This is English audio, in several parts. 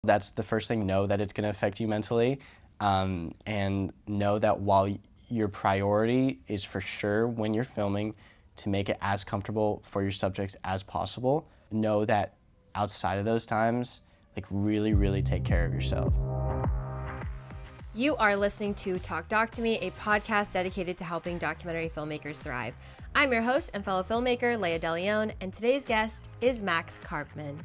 That's the first thing. Know that it's going to affect you mentally, and know that while your priority is for sure when you're filming to make it as comfortable for your subjects as possible, know that outside of those times, like really, really take care of yourself. You are listening to Talk Doc to Me, a podcast dedicated to helping documentary filmmakers thrive. I'm your host and fellow filmmaker, Leah DeLeon, and today's guest is Max Karpman.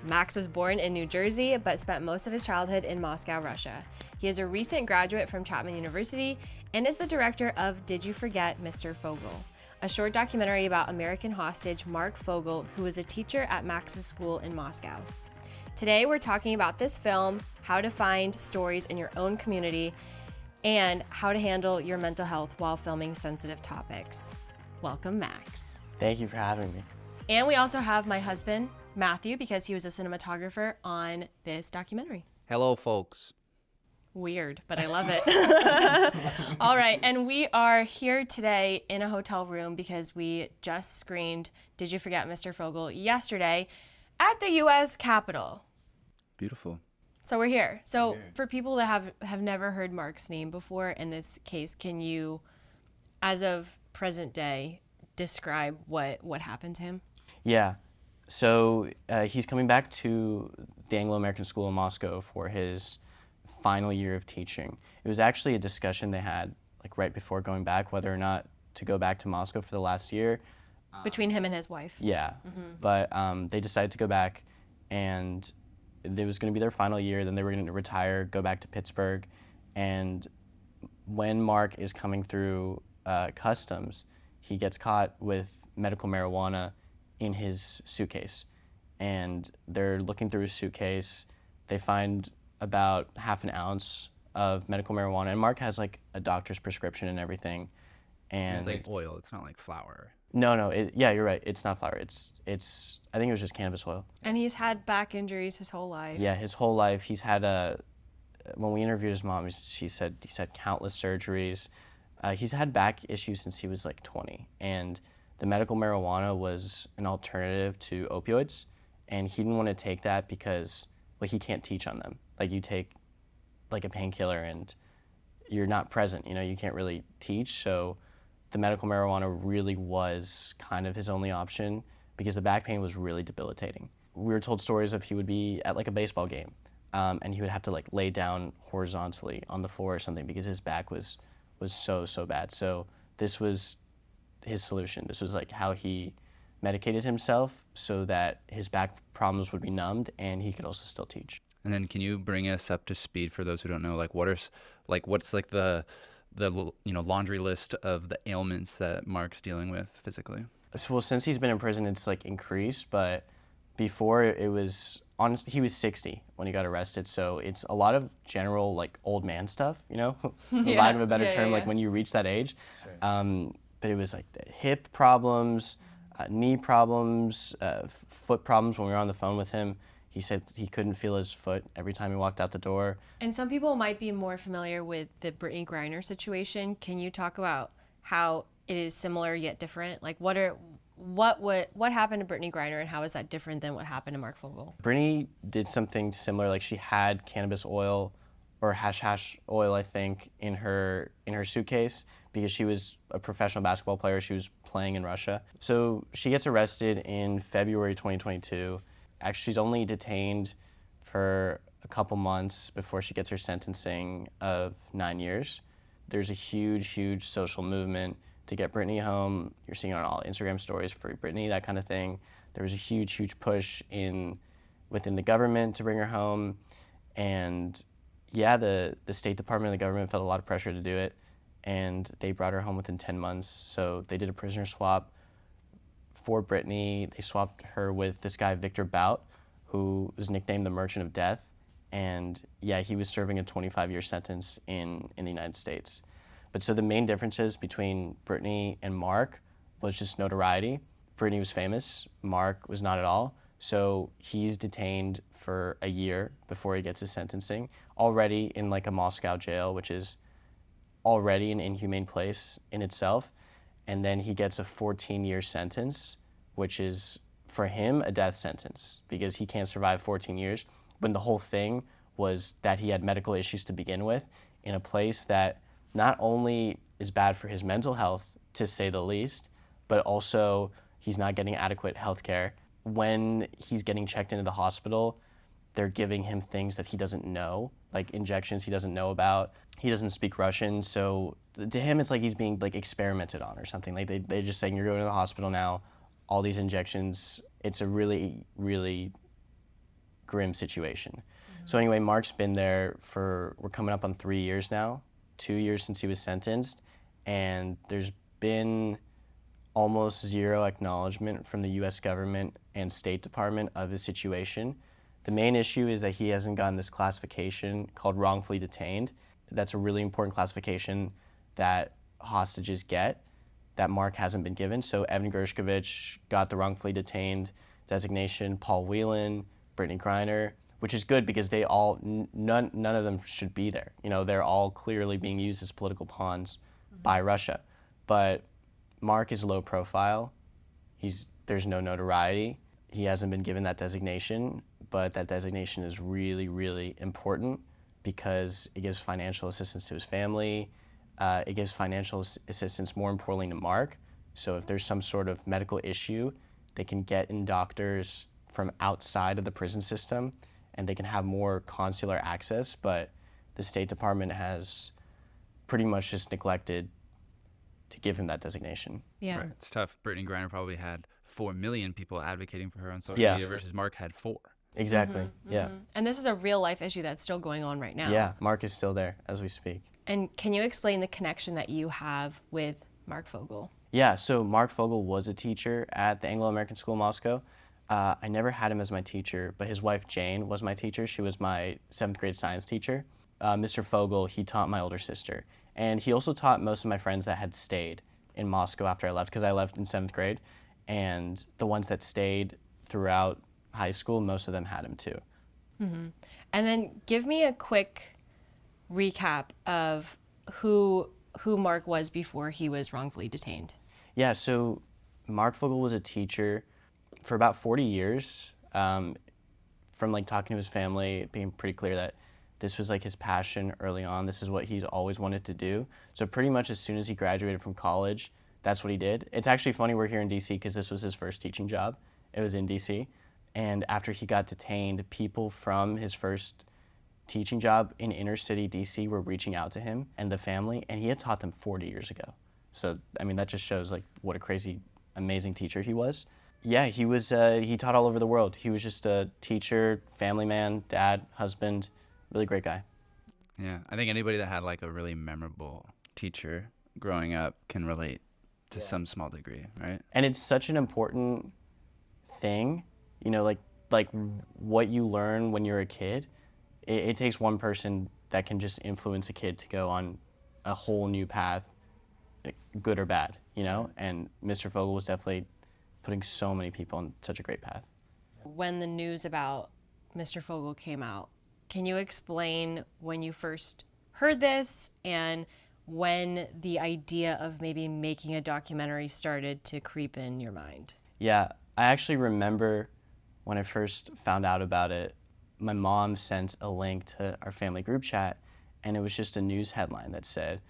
Max was born in New Jersey, but spent most of his childhood in Moscow, Russia. He is a recent graduate from Chapman University and is the director of Did You Forget Mr. Fogel, a short documentary about American hostage Marc Fogel, who was a teacher at Max's school in Moscow. Today, we're talking about this film, how to find stories in your own community, and how to handle your mental health while filming sensitive topics. Welcome, Max. Thank you for having me. And we also have my husband, Matthew, because he was a cinematographer on this documentary. Hello, folks. Weird, but I love it. All right, and we are here today in a hotel room because we just screened Did You Forget Mr. Fogel yesterday at the U.S. Capitol. Beautiful. So we're here. So for people that have never heard Marc's name before, in this case, can you, as of present day, describe what happened to him? Yeah. So he's coming back to the Anglo-American School in Moscow for his final year of teaching. It was actually a discussion they had like right before going back, whether or not to go back to Moscow for the last year. Between him and his wife. Yeah. But they decided to go back, and it was going to be their final year. Then they were going to retire, go back to Pittsburgh. And when Marc is coming through customs, he gets caught with medical marijuana in his suitcase. And they're looking through his suitcase. They find about half an ounce of medical marijuana. And Marc has like a doctor's prescription and everything. And It's like oil. It's not like flour. No. Yeah, you're right. It's not flour. It's. I think it was just cannabis oil. And he's had back injuries his whole life. Yeah, his whole life. He's had when we interviewed his mom, he said countless surgeries. He's had back issues since he was like 20, and the medical marijuana was an alternative to opioids, and he didn't want to take that because he can't teach on them. Like you take like a painkiller and you're not present. You can't really teach. So the medical marijuana really was kind of his only option because the back pain was really debilitating. We were told stories of he would be at like a baseball game, and he would have to like lay down horizontally on the floor or something because his back was so bad. So this was his solution. This was like how he medicated himself so that his back problems would be numbed and he could also still teach. And then can you bring us up to speed for those who don't know, what's the laundry list of the ailments that Marc's dealing with physically? So, well, since he's been in prison, it's like increased, but before he was 60 when he got arrested. So it's a lot of general like old man stuff, for lack of a better term, like when you reach that age. Sure. But it was like the hip problems, knee problems, foot problems. When we were on the phone with him, he said he couldn't feel his foot every time he walked out the door. And some people might be more familiar with the Brittany Griner situation. Can you talk about how it is similar yet different? Like what happened to Brittany Griner and how is that different than what happened to Marc Fogel? Brittany did something similar. Like she had cannabis oil or hash oil, I think, in her suitcase because she was a professional basketball player. She was playing in Russia. So she gets arrested in February 2022. Actually, she's only detained for a couple months before she gets her sentencing of 9 years. There's a huge social movement to get Brittany home. You're seeing it on all Instagram stories, Free Brittany, that kind of thing. There was a huge push within the government to bring her home. And yeah, the State Department and the government felt a lot of pressure to do it. And they brought her home within 10 months. So they did a prisoner swap for Brittany. They swapped her with this guy, Victor Bout, who was nicknamed the Merchant of Death. And yeah, he was serving a 25-year sentence in the United States. But so the main differences between Brittany and Marc was just notoriety. Brittany was famous, Marc was not at all. So he's detained for a year before he gets his sentencing, already in like a Moscow jail, which is already an inhumane place in itself. And then he gets a 14-year sentence, which is, for him, a death sentence because he can't survive 14 years. when the whole thing was that he had medical issues to begin with in a place that not only is bad for his mental health, to say the least, but also he's not getting adequate health care. When he's getting checked into the hospital, they're giving him things that he doesn't know, like injections he doesn't know about. He doesn't speak Russian, so to him it's like he's being like experimented on or something. Like they're just saying, you're going to the hospital now, all these injections. It's a really, really grim situation. Mm-hmm. So anyway, Marc's been there we're coming up on 3 years now, 2 years since he was sentenced, and there's been almost zero acknowledgement from the US government and State Department of his situation. The main issue is that he hasn't gotten this classification called wrongfully detained. That's a really important classification that hostages get that Marc hasn't been given. So Evan Gershkovich got the wrongfully detained designation, Paul Whelan, Brittany Griner, which is good because they all, none of them should be there. You know, they're all clearly being used as political pawns by Russia. But Marc is low profile. There's no notoriety. He hasn't been given that designation, but that designation is really, really important because it gives financial assistance to his family. It gives financial assistance, more importantly, to Marc. So if there's some sort of medical issue, they can get in doctors from outside of the prison system and they can have more consular access, but the State Department has pretty much just neglected to give him that designation. Yeah. Right. It's tough. Brittany Griner probably had 4 million people advocating for her on social Yeah. media versus Marc had 4. Exactly, Mm-hmm, yeah. mm-hmm. And this is a real life issue that's still going on right now. Yeah, Marc is still there as we speak. And can you explain the connection that you have with Marc Fogel? Yeah, so Marc Fogel was a teacher at the Anglo-American School in Moscow. I never had him as my teacher, but his wife Jane was my teacher. She was my 7th grade science teacher. Mr. Fogel, he taught my older sister. And he also taught most of my friends that had stayed in Moscow after I left, because I left in 7th grade. And the ones that stayed throughout high school, most of them had him too. Mm-hmm. And then give me a quick recap of who Marc was before he was wrongfully detained. Yeah, so Marc Fogel was a teacher for about 40 years. From like talking to his family, it being pretty clear that this was like his passion early on. This is what he'd always wanted to do. So pretty much as soon as he graduated from college, that's what he did. It's actually funny we're here in DC because this was his first teaching job. It was in DC. And after he got detained, people from his first teaching job in inner city DC were reaching out to him and the family, and he had taught them 40 years ago. So, I mean, that just shows like what a crazy, amazing teacher he was. Yeah, he taught all over the world. He was just a teacher, family man, dad, husband, really great guy. Yeah, I think anybody that had like a really memorable teacher growing up can relate to some small degree, right? And it's such an important thing, you know, like what you learn when you're a kid. It takes one person that can just influence a kid to go on a whole new path, good or bad, you know? And Mr. Fogel was definitely putting so many people on such a great path. When the news about Mr. Fogel came out, can you explain when you first heard this and when the idea of maybe making a documentary started to creep in your mind? Yeah, I actually remember when I first found out about it, my mom sent a link to our family group chat, and it was just a news headline that said,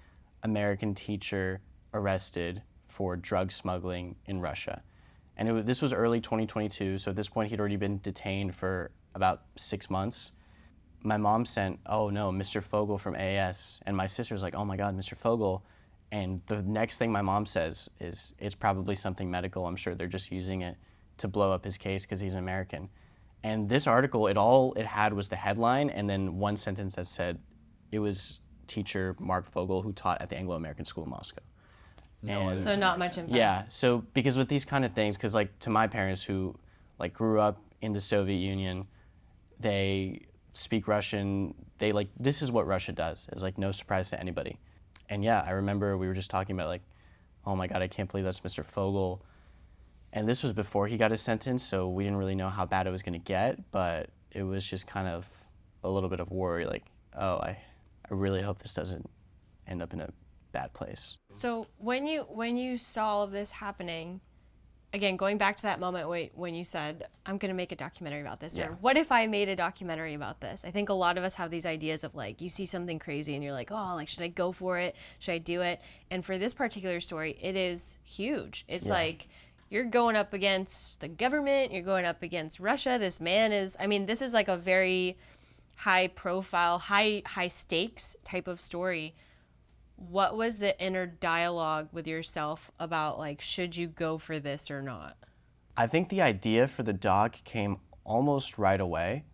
American teacher arrested for drug smuggling in Russia. And this was early 2022, so at this point he'd already been detained for about 6 months. My mom sent, oh no, Mr. Fogel from AS, and my sister was like, oh my God, Mr. Fogel. And the next thing my mom says is, it's probably something medical. I'm sure they're just using it to blow up his case because he's an American. And this article, it had was the headline and then one sentence that said it was teacher Marc Fogel who taught at the Anglo-American School in Moscow. So not much info. Yeah, so because with these kind of things, because like to my parents who like grew up in the Soviet Union, they speak Russian, they like, this is what Russia does. It's like no surprise to anybody. And yeah, I remember we were just talking about like, oh my God, I can't believe that's Mr. Fogel. And this was before he got his sentence, so we didn't really know how bad it was gonna get, but it was just kind of a little bit of worry, like, oh, I really hope this doesn't end up in a bad place. So when you saw all of this happening, again, going back to that moment when you said, I'm going to make a documentary about this, Yeah. or what if I made a documentary about this? I think a lot of us have these ideas of like, you see something crazy and you're like, oh, like, should I go for it? Should I do it? And for this particular story, it is huge. It's like, you're going up against the government, you're going up against Russia. This man is, I mean, this is like a very high profile, high stakes type of story. What was the inner dialogue with yourself about like, should you go for this or not? I think the idea for the doc came almost right away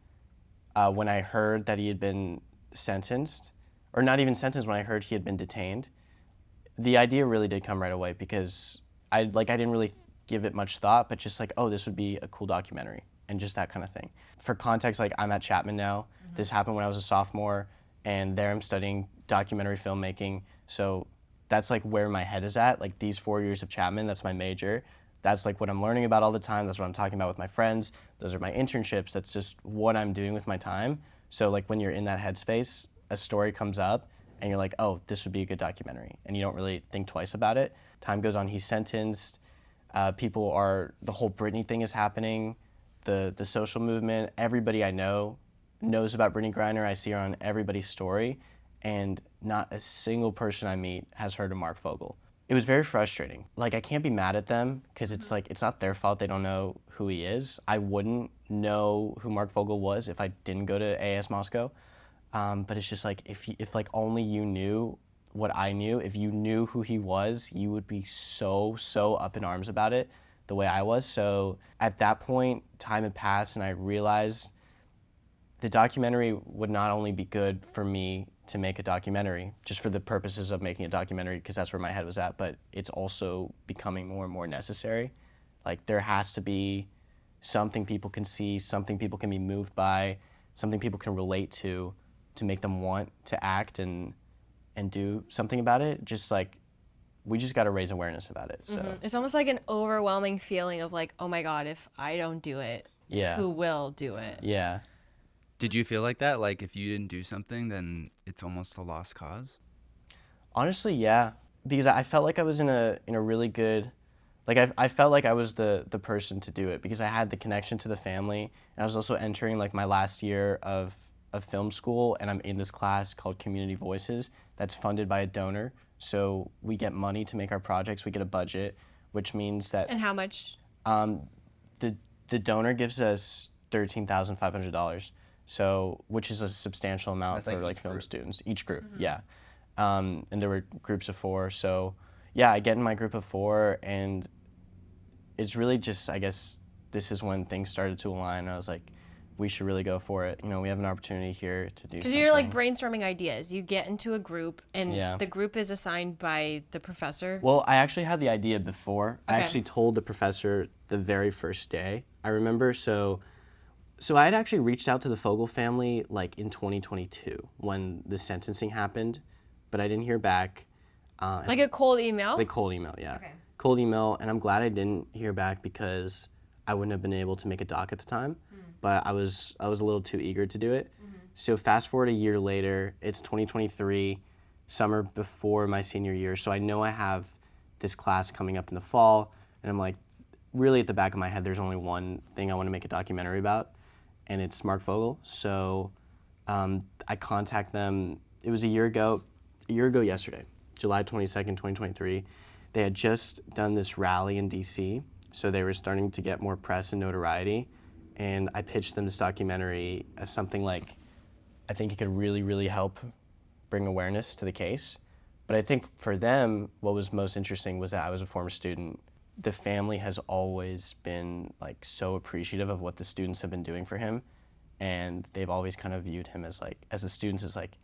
when I heard that he had been sentenced, or not even sentenced, when I heard he had been detained. The idea really did come right away because I didn't really give it much thought, but just like, oh, this would be a cool documentary and just that kind of thing. For context, like I'm at Chapman now. This happened when I was a sophomore, and there I'm studying documentary filmmaking. So that's like where my head is at. Like these 4 years of Chapman, that's my major. That's like what I'm learning about all the time. That's what I'm talking about with my friends. Those are my internships. That's just what I'm doing with my time. So like when you're in that headspace, a story comes up and you're like, oh, this would be a good documentary. And you don't really think twice about it. Time goes on, he's sentenced. The whole Britney thing is happening. The social movement, everybody I know knows about Brittany Griner. I see her on everybody's story, and not a single person I meet has heard of Marc Fogel. It was very frustrating. Like, I can't be mad at them because it's like, it's not their fault they don't know who he is. I wouldn't know who Marc Fogel was if I didn't go to AS Moscow. But it's just like, if like only you knew what I knew, if you knew who he was, you would be so up in arms about it the way I was. So at that point, time had passed and I realized the documentary would not only be good for me to make a documentary, just for the purposes of making a documentary, because that's where my head was at, but it's also becoming more and more necessary. Like, there has to be something people can see, something people can be moved by, something people can relate to make them want to act and do something about it. Just like, we just got to raise awareness about it. So It's almost like an overwhelming feeling of like, oh my God, if I don't do it, who will do it? Yeah. Did you feel like that? Like if you didn't do something, then it's almost a lost cause? Honestly, yeah. Because I felt like I was in a really good, like I felt like I was the person to do it because I had the connection to the family, and I was also entering like my last year of film school, and I'm in this class called Community Voices that's funded by a donor. So we get money to make our projects. We get a budget, which means that And how much? The donor gives us $13,500. So, which is a substantial amount That's for like like each film group. students, each group, yeah. And there were groups of 4. So, yeah, I get in my group of 4, and it's really just, I guess, this is when things started to align. I was like, we should really go for it. You know, we have an opportunity here to do Because something. you're like brainstorming ideas. You get into a group, and Yeah. the group is assigned by the professor. Well, I actually had the idea before. I Okay. actually told the professor the very first day, I remember. So I had actually reached out to the Fogel family like in 2022 when the sentencing happened, but I didn't hear back. Like a cold email? Like cold email, yeah. Okay. Cold email, and I'm glad I didn't hear back because I wouldn't have been able to make a doc at the time, but I was a little too eager to do it. So fast forward a year later, it's 2023, summer before my senior year, so I know I have this class coming up in the fall, and I'm like, really at the back of my head, there's only one thing I want to make a documentary about, and it's Marc Fogel. So I contact them. It was a year ago yesterday, July 22nd, 2023. They had just done this rally in DC, so they were starting to get more press and notoriety, and I pitched them this documentary as something like, I think it could really, really help bring awareness to the case. But I think for them, what was most interesting was that I was a former student. The family has always been like so appreciative of what the students have been doing for him, and they've always kind of viewed him as like, as the students, as like,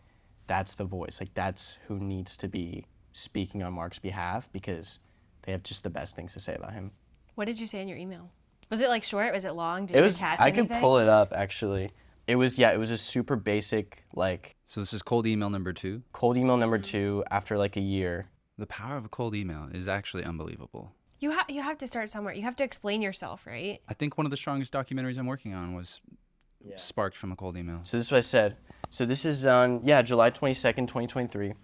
that's the voice, like that's who needs to be speaking on Marc's behalf because they have just the best things to say about him. What did you say in your email? Was it like short? Was it long? Did It you was, attach I anything? could pull it up actually. It was a super basic, like So this is cold email number 2. cold email number 2 after like a year. The power of a cold email is actually unbelievable. You have to start somewhere. You have to explain yourself, right? I think one of the strongest documentaries I'm working on was sparked from a cold email. So this is what I said. So this is on, July 22nd, 2023.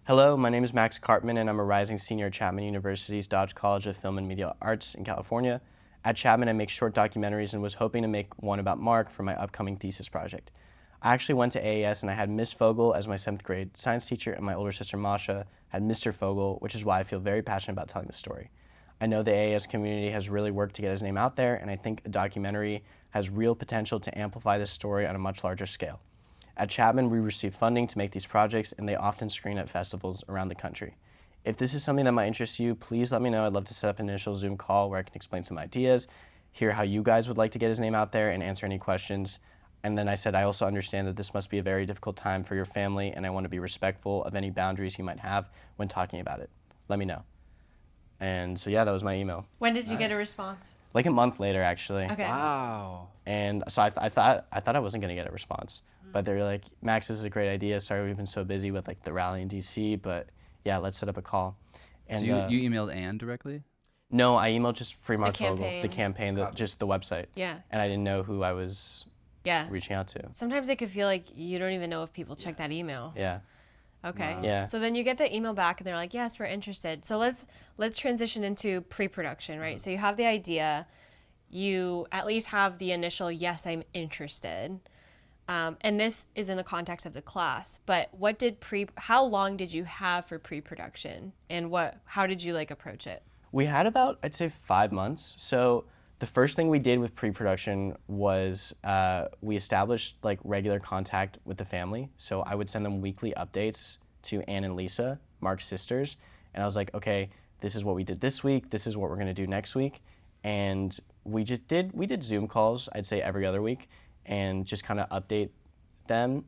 Hello, my name is Max Karpman, and I'm a rising senior at Chapman University's Dodge College of Film and Media Arts in California. At Chapman, I make short documentaries and was hoping to make one about Marc for my upcoming thesis project. I actually went to AAS and I had Miss Fogel as my 7th grade science teacher, and my older sister Masha had Mr. Fogel, which is why I feel very passionate about telling the story. I know the AAS community has really worked to get his name out there, and I think a documentary has real potential to amplify this story on a much larger scale. At Chapman, we receive funding to make these projects, and they often screen at festivals around the country. If this is something that might interest you, please let me know. I'd love to set up an initial Zoom call where I can explain some ideas, hear how you guys would like to get his name out there, and answer any questions. And then I said, I also understand that this must be a very difficult time for your family, and I want to be respectful of any boundaries you might have when talking about it. Let me know. And so yeah, that was my email. When did you get a response? Like a month later, actually. Okay. Wow. And so I thought I wasn't gonna get a response, but they were like, Max, this is a great idea. Sorry we've been so busy with like the rally in DC, but yeah, let's set up a call. And So you emailed Anne directly? no, I emailed just Free Marc Fogel, campaign. the campaign, just the website. Yeah. And I didn't know who I was Yeah. reaching out to. Sometimes it could feel like you don't even know if people check that email. Yeah. Okay. Wow. Yeah. So then you get the email back and they're like, yes, we're interested. So let's transition into pre-production, right? So you have the idea, you at least have the initial, yes, I'm interested. And this is in the context of the class, but how long did you have for pre-production, and how did you like approach it? We had about, I'd say, 5 months. So the first thing we did with pre-production was we established like regular contact with the family. So I would send them weekly updates to Anne and Lisa, Marc's sisters. And I was like, okay, this is what we did this week. This is what we're gonna do next week. And we did Zoom calls, I'd say every other week, and just kind of update them.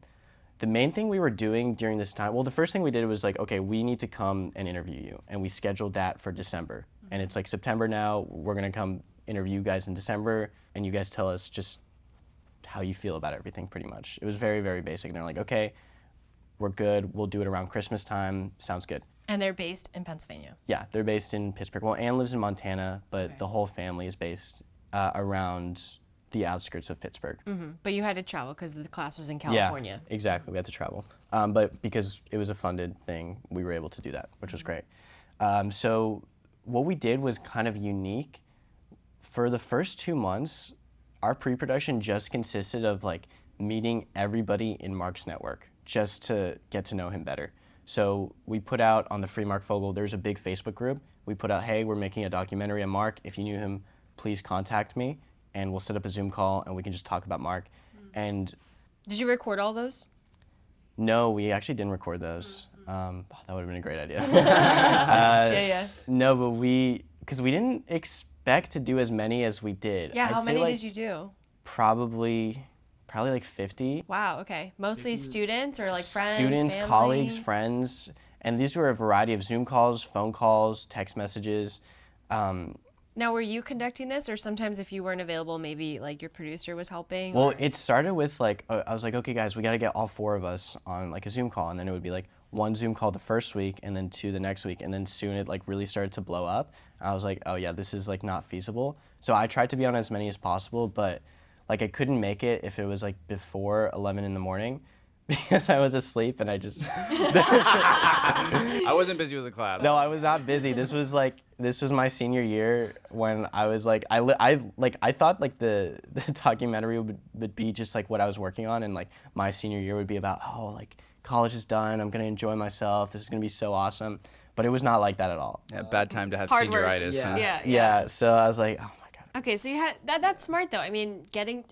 The main thing we were doing during this time, well, the first thing we did was like, okay, we need to come and interview you. And we scheduled that for December. And it's like September now, we're gonna come interview you guys in December, and you guys tell us just how you feel about everything pretty much. It was very, very basic. And they're like, okay, we're good, we'll do it around Christmas time, sounds good. And they're based in Pennsylvania. Yeah, they're based in Pittsburgh. Well, Anne lives in Montana, but Okay. the whole family is based around the outskirts of Pittsburgh. But you had to travel because the class was in California. Yeah, exactly. We had to travel. But because it was a funded thing, we were able to do that, which was great. So what we did was kind of unique. For the first 2 months, our pre-production just consisted of like meeting everybody in Marc's network just to get to know him better. So we put out on the Free Marc Fogel, there's a big Facebook group. We put out, hey, we're making a documentary on Marc. If you knew him, please contact me, and we'll set up a Zoom call and we can just talk about Marc. And Did you record all those? no, we actually didn't record those. That would have been a great idea. Yeah. No, but because we didn't expect to do as many as we did. Yeah, I'd how say, many like, did you do? Probably like 50. Wow, okay. Mostly students or like friends, Students, family? colleagues, friends. And these were a variety of Zoom calls, phone calls, text messages. Now, were you conducting this, or sometimes if you weren't available, maybe like your producer was helping? Well, or- it started with like, I was like, okay, guys, we got to get all 4 of us on like a Zoom call. And then it would be like 1 Zoom call the first week and then 2 the next week. And then soon it like really started to blow up. I was like, oh yeah, this is like not feasible. So I tried to be on as many as possible, but like I couldn't make it if it was like before 11 in the morning because I was asleep and I just, I wasn't busy with the class. no, I was not busy. This was my senior year when I was like, I thought like the documentary would be just like what I was working on, and like my senior year would be about, oh, like college is done, I'm gonna enjoy myself, this is gonna be so awesome. But it was not like that at all. Yeah, bad time to have Hard work. senioritis. Yeah. Huh? Yeah. So I was like, oh my God. Okay, so you had that's smart though. I mean,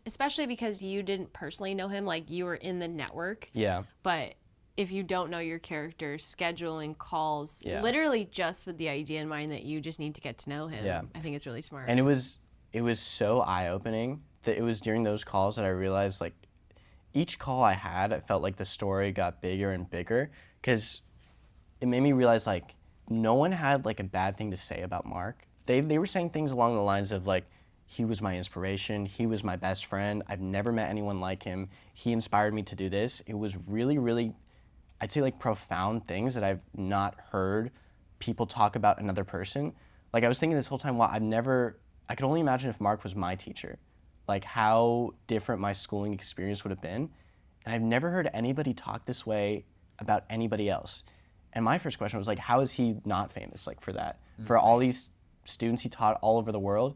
especially because you didn't personally know him, like you were in the network. Yeah. But if you don't know your character, scheduling calls, Yeah. literally just with the idea in mind that you just need to get to know him. Yeah. I think it's really smart. And it was so eye-opening that it was during those calls that I realized like each call I had, I felt like the story got bigger and bigger, because it made me realize like no one had like a bad thing to say about Marc. They were saying things along the lines of like, he was my inspiration, he was my best friend, I've never met anyone like him, he inspired me to do this. It was really, really, I'd say like profound things that I've not heard people talk about another person. Like I was thinking this whole time, wow, I could only imagine if Marc was my teacher, like how different my schooling experience would have been. And I've never heard anybody talk this way about anybody else. And my first question was like, how is he not famous like for that? For all these students he taught all over the world.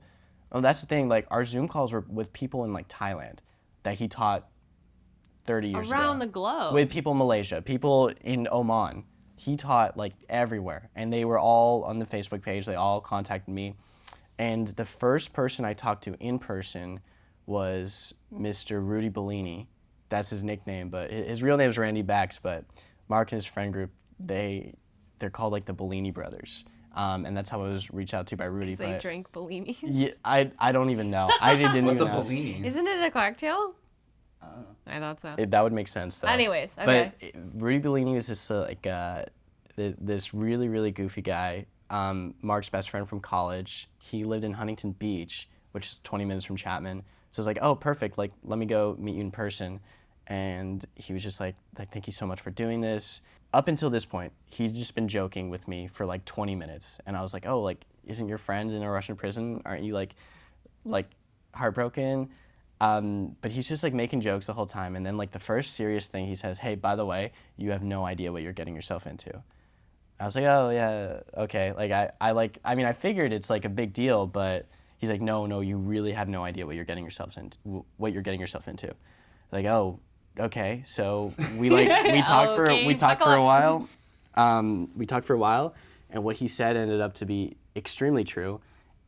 Oh, that's the thing. Like our Zoom calls were with people in like Thailand that he taught 30 years ago. Around the globe. With people in Malaysia, people in Oman. He taught like everywhere, and they were all on the Facebook page. They all contacted me. And the first person I talked to in person was Mr. Rudy Bellini. That's his nickname, but his real name is Randy Bax, but Mark and his friend group, they're called like the Bellini brothers. And that's how I was reached out to by Rudy. They drink Bellinis. Yeah, I don't even know. I didn't even know. What's a Bellini? Isn't it a cocktail? I thought so. That would make sense though. Anyways, okay. But Rudy Bellini was just this really, really goofy guy. Mark's best friend from college. He lived in Huntington Beach, which is 20 minutes from Chapman. So I was like, oh, perfect. Like, let me go meet you in person. And he was just like, thank you so much for doing this. Up until this point, he'd just been joking with me for like 20 minutes. And I was like, oh, like, isn't your friend in a Russian prison? Aren't you like heartbroken? But he's just like making jokes the whole time. And then like the first serious thing he says, hey, by the way, you have no idea what you're getting yourself into. I was like, oh yeah, okay. Like I figured it's like a big deal, but he's like, no, you really have no idea what you're getting yourself into. Like, oh, okay. So we talked for a while. We talked for a while, and what he said ended up to be extremely true.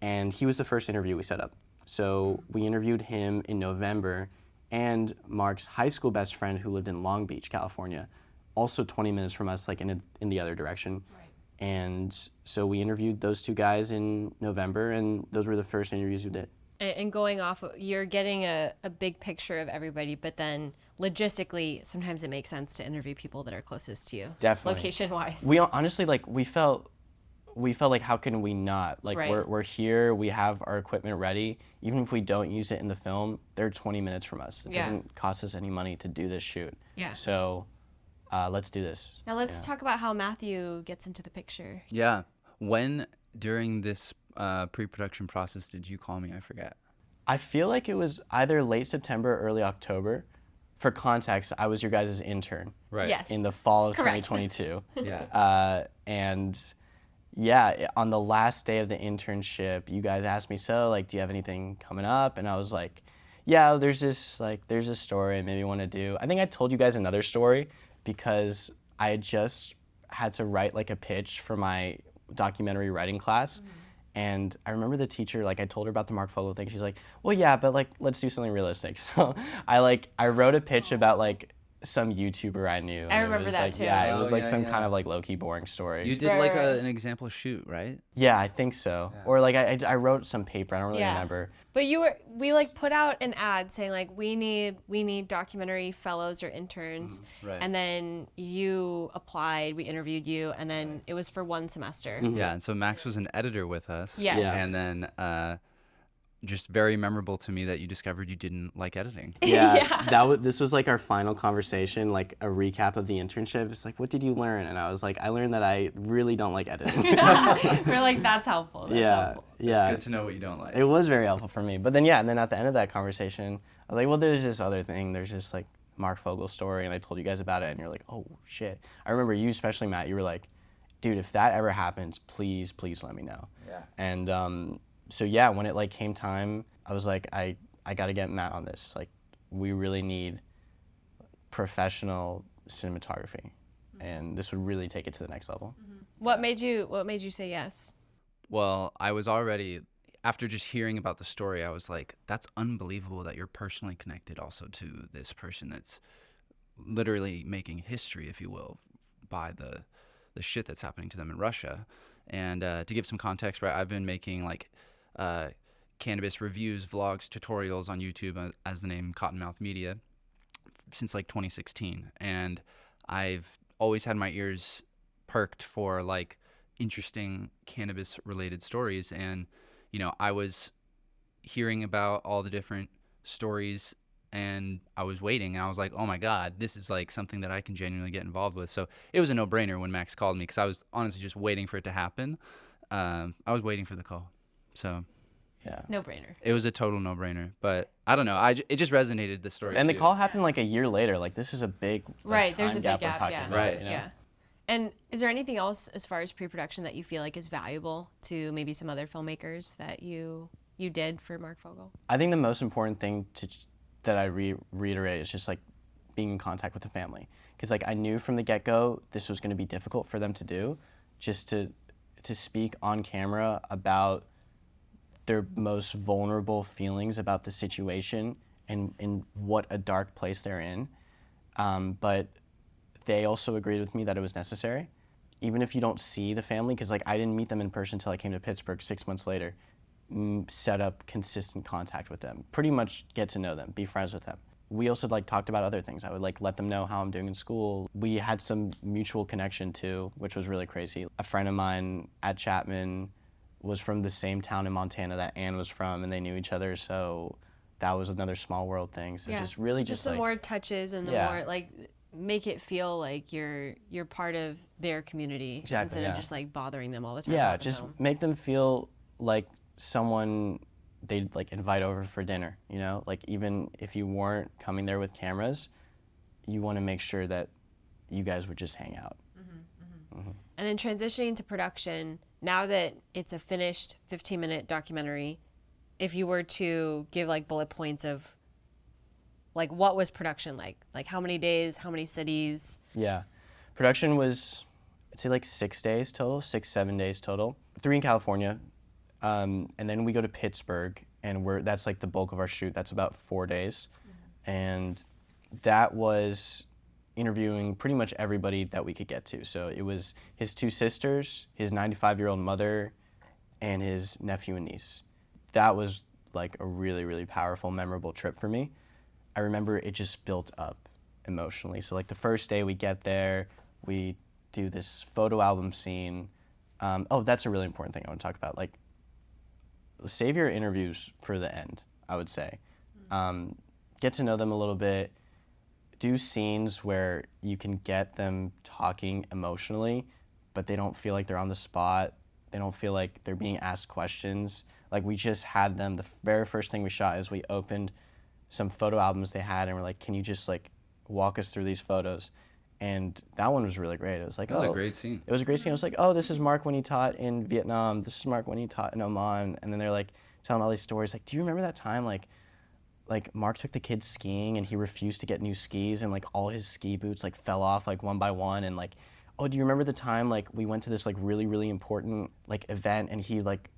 And he was the first interview we set up. So we interviewed him in November, and Mark's high school best friend who lived in Long Beach, California, also 20 minutes from us, like in the other direction. Right. And so we interviewed those two guys in November, and those were the first interviews we did. And going off, you're getting a big picture of everybody, but then logistically, sometimes it makes sense to interview people that are closest to you. Definitely. Location-wise. We honestly, we felt like, how can we not? Like, right. we're here, we have our equipment ready. Even if we don't use it in the film, they're 20 minutes from us. It doesn't cost us any money to do this shoot. Yeah. So let's do this. Now let's talk about how Matthew gets into the picture. Yeah. When during this pre-production process did you call me? I forget. I feel like it was either late September or early October. For context, I was your guys' intern. Right. Yes. In the fall of Correct. 2022. Yeah. And yeah, on the last day of the internship, you guys asked me, so like, do you have anything coming up? And I was like, yeah, there's a story I maybe want to do. I think I told you guys another story because I had just had to write like a pitch for my documentary writing class. Mm-hmm. And I remember the teacher, like I told her about the Marc Fogel thing. She's like, well, yeah, but like, let's do something realistic. So I wrote a pitch about like some YouTuber I knew. I remember that too. Yeah, it was like some kind of like low-key boring story. You did an example shoot, right? Yeah, I think so. Yeah. Or like I wrote some paper. I don't really remember. But we like put out an ad saying like we need documentary fellows or interns. Right. And then you applied, we interviewed you, and then it was for one semester. Mm-hmm. Yeah, and so Max was an editor with us. Yes. And then just very memorable to me that you discovered you didn't like editing. Yeah. This was like our final conversation, like a recap of the internship. It's like, what did you learn? And I was like, I learned that I really don't like editing. We're like, that's helpful. That's helpful. Yeah. It's good to know what you don't like. It was very helpful for me. But then and then at the end of that conversation, I was like, well, there's this other thing. There's this like Marc Fogel story, and I told you guys about it, and you're like, oh shit. I remember you, especially Matt, you were like, dude, if that ever happens, please let me know. Yeah. And so yeah, when it like came time, I was like, I got to get Matt on this. Like, we really need professional cinematography, and this would really take it to the next level. Mm-hmm. What made you say yes? Well, I was already, after just hearing about the story, I was like, that's unbelievable that you're personally connected also to this person that's literally making history, if you will, by the shit that's happening to them in Russia. And to give some context, right, I've been making like cannabis reviews, vlogs, tutorials on YouTube as the name Cottonmouth Media since like 2016. And I've always had my ears perked for like interesting cannabis related stories. And, you know, I was hearing about all the different stories and I was waiting and I was like, oh my God, this is like something that I can genuinely get involved with. So it was a no-brainer when Max called me because I was honestly just waiting for it to happen. I was waiting for the call. So yeah, no-brainer. It was a total no-brainer, but I don't know. It just resonated, the story. And too. the call happened like a year later. Like, this is a big right. time There's a gap big we're gap. talking Yeah. about. Right. You know? Yeah. And is there anything else as far as pre-production that you feel like is valuable to maybe some other filmmakers that you did for Marc Fogel? I think the most important thing that I reiterate is just like being in contact with the family, because like I knew from the get-go this was going to be difficult for them to do, just to speak on camera about their most vulnerable feelings about the situation and what a dark place they're in. But they also agreed with me that it was necessary. Even if you don't see the family, because like I didn't meet them in person until I came to Pittsburgh 6 months later, set up consistent contact with them, pretty much get to know them, be friends with them. We also like talked about other things. I would like let them know how I'm doing in school. We had some mutual connection too, which was really crazy. A friend of mine at Chapman was from the same town in Montana that Anne was from, and they knew each other, so that was another small world thing. So just really just the like, more touches and the more like make it feel like you're part of their community instead of just like bothering them all the time. Yeah, just make them feel like someone they'd like invite over for dinner, you know? Like even if you weren't coming there with cameras, you want to make sure that you guys would just hang out. And then transitioning to production, now that it's a finished 15-minute documentary, if you were to give like bullet points of like what was production like how many days, how many cities? Yeah, production was, I'd say like 6 days total, 7 days total. 3 in California, and then we go to Pittsburgh, and that's like the bulk of our shoot. That's about 4 days, and that was interviewing pretty much everybody that we could get to. So it was his 2 sisters, his 95-year-old mother, and his nephew and niece. That was like a really, really powerful, memorable trip for me. I remember it just built up emotionally. So like the first day we get there, we do this photo album scene. That's a really important thing I want to talk about. Like, save your interviews for the end, I would say. Get to know them a little bit. Do scenes where you can get them talking emotionally, but they don't feel like they're on the spot. They don't feel like they're being asked questions. Like we just had them, the very first thing we shot is we opened some photo albums they had and we're like, can you just like walk us through these photos? And that one was really great. It was like, that was a great scene. It was a great scene. I was like, oh, this is Marc when he taught in Vietnam. This is Marc when he taught in Oman. And then they're like telling all these stories. Like, do you remember that time like Marc took the kids skiing and he refused to get new skis and like all his ski boots like fell off like one by one, and like, oh, do you remember the time like we went to this like really, really important like event and he like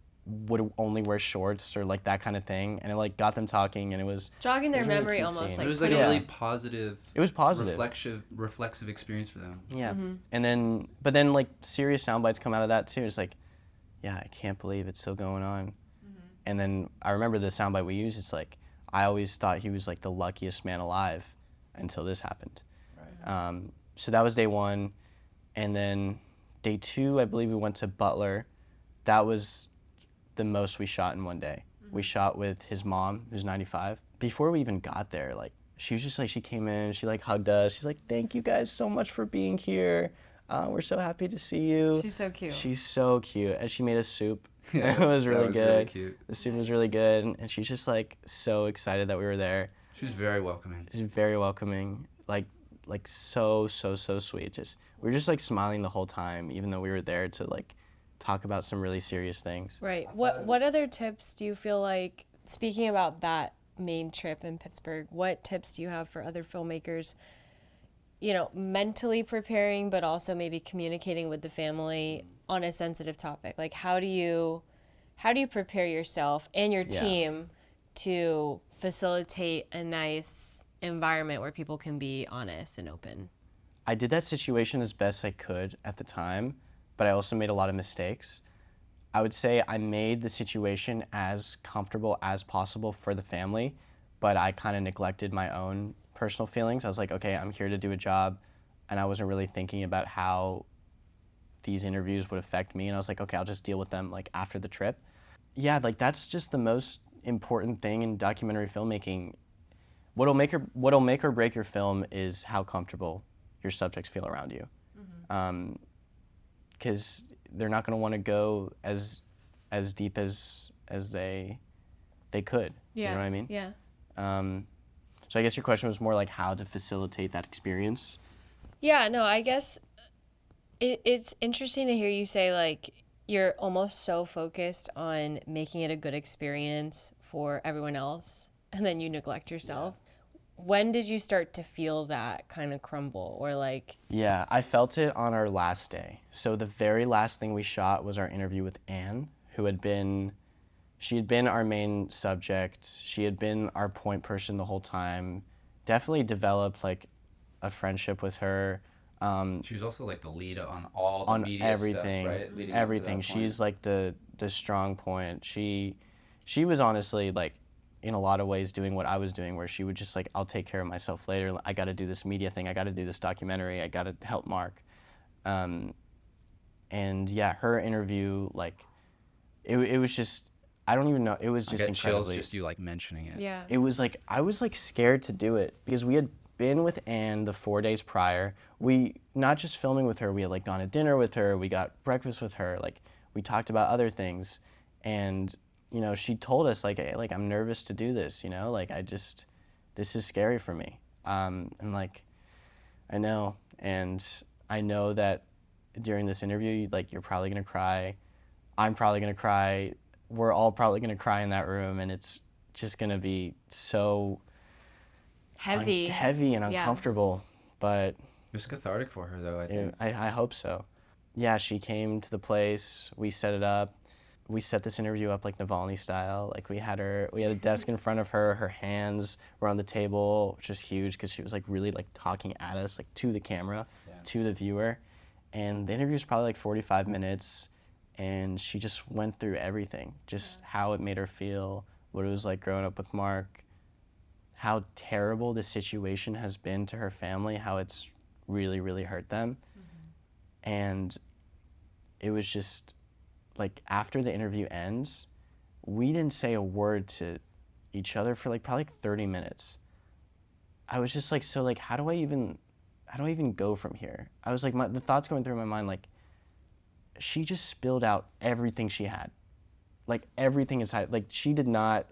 would only wear shorts or like that kind of thing, and it like got them talking, and it was jogging their really memory cute almost scene. like it was like a really positive. It was positive, reflexive experience for them. Yeah, and then but then like serious sound bites come out of that too. It's like, yeah, I can't believe it's still going on. And then I remember the soundbite we used. It's like, I always thought he was like the luckiest man alive until this happened. Right. So that was day 1, and then day 2, I believe we went to Butler. That was the most we shot in one day. We shot with his mom, who's 95. Before we even got there, like she was just like, she came in, she like hugged us. She's like, thank you guys so much for being here. We're so happy to see you. She's so cute. She's so cute. And she made us soup. Yeah, it was really good. Really cute. The soup was really good, and she's just like so excited that we were there. She was very welcoming. She's very welcoming, like so sweet. Just we were just like smiling the whole time, even though we were there to like talk about some really serious things. Right. What other tips do you feel like, speaking about that main trip in Pittsburgh, what tips do you have for other filmmakers, you know, mentally preparing, but also maybe communicating with the family on a sensitive topic? Like how do you prepare yourself and your team to facilitate a nice environment where people can be honest and open? I did that situation as best I could at the time, but I also made a lot of mistakes. I would say I made the situation as comfortable as possible for the family, but I kind of neglected my own personal feelings. I was like, okay, I'm here to do a job, and I wasn't really thinking about how these interviews would affect me, and I was like, okay, I'll just deal with them like after the trip. Yeah, like that's just the most important thing in documentary filmmaking. What'll make or break your film is how comfortable your subjects feel around you. Because they're not going to want to go as deep as they could. Yeah. You know what I mean? Yeah. So I guess your question was more like how to facilitate that experience. Yeah, no, I guess It's interesting to hear you say, like, you're almost so focused on making it a good experience for everyone else, and then you neglect yourself. When did you start to feel that kind of crumble, or like? Yeah, I felt it on our last day. So the very last thing we shot was our interview with Anne, who she had been our main subject. She had been our point person the whole time. Definitely developed like a friendship with her. She was also like the lead on all the On media everything, stuff, right? Leading up to everything. that She's point. like the strong point. She was honestly like in a lot of ways doing what I was doing, where she would just like, I'll take care of myself later. I got to do this media thing. I got to do this documentary. I got to help Mark. And yeah, her interview, like it was just, I don't even know. It was I just get chills incredibly. just you like mentioning it. Yeah. It was like I was like scared to do it because we had been with Anne the 4 days prior. We not just filming with her, we had like gone to dinner with her, we got breakfast with her, like we talked about other things, and you know she told us like, hey, like I'm nervous to do this, you know, like this is scary for me. And like I know, and I know that during this interview, like you're probably gonna cry, I'm probably gonna cry, we're all probably gonna cry in that room, and it's just gonna be so Heavy. heavy and Yeah. uncomfortable. But It was cathartic for her, though, I think. I hope so. Yeah, she came to the place. We set it up. We set this interview up like Navalny style. Like we had a desk in front of her. Her hands were on the table, which was huge because she was like really like talking at us, like to the camera, to the viewer. And the interview was probably like 45 minutes, and she just went through everything, just how it made her feel, what it was like growing up with Mark, how terrible the situation has been to her family, how it's really, really hurt them. And it was just like after the interview ends, we didn't say a word to each other for like probably like 30 minutes. I was just like, so like, how do I even go from here? I was like, the thoughts going through my mind, like, she just spilled out everything she had. Like everything inside, like she did not,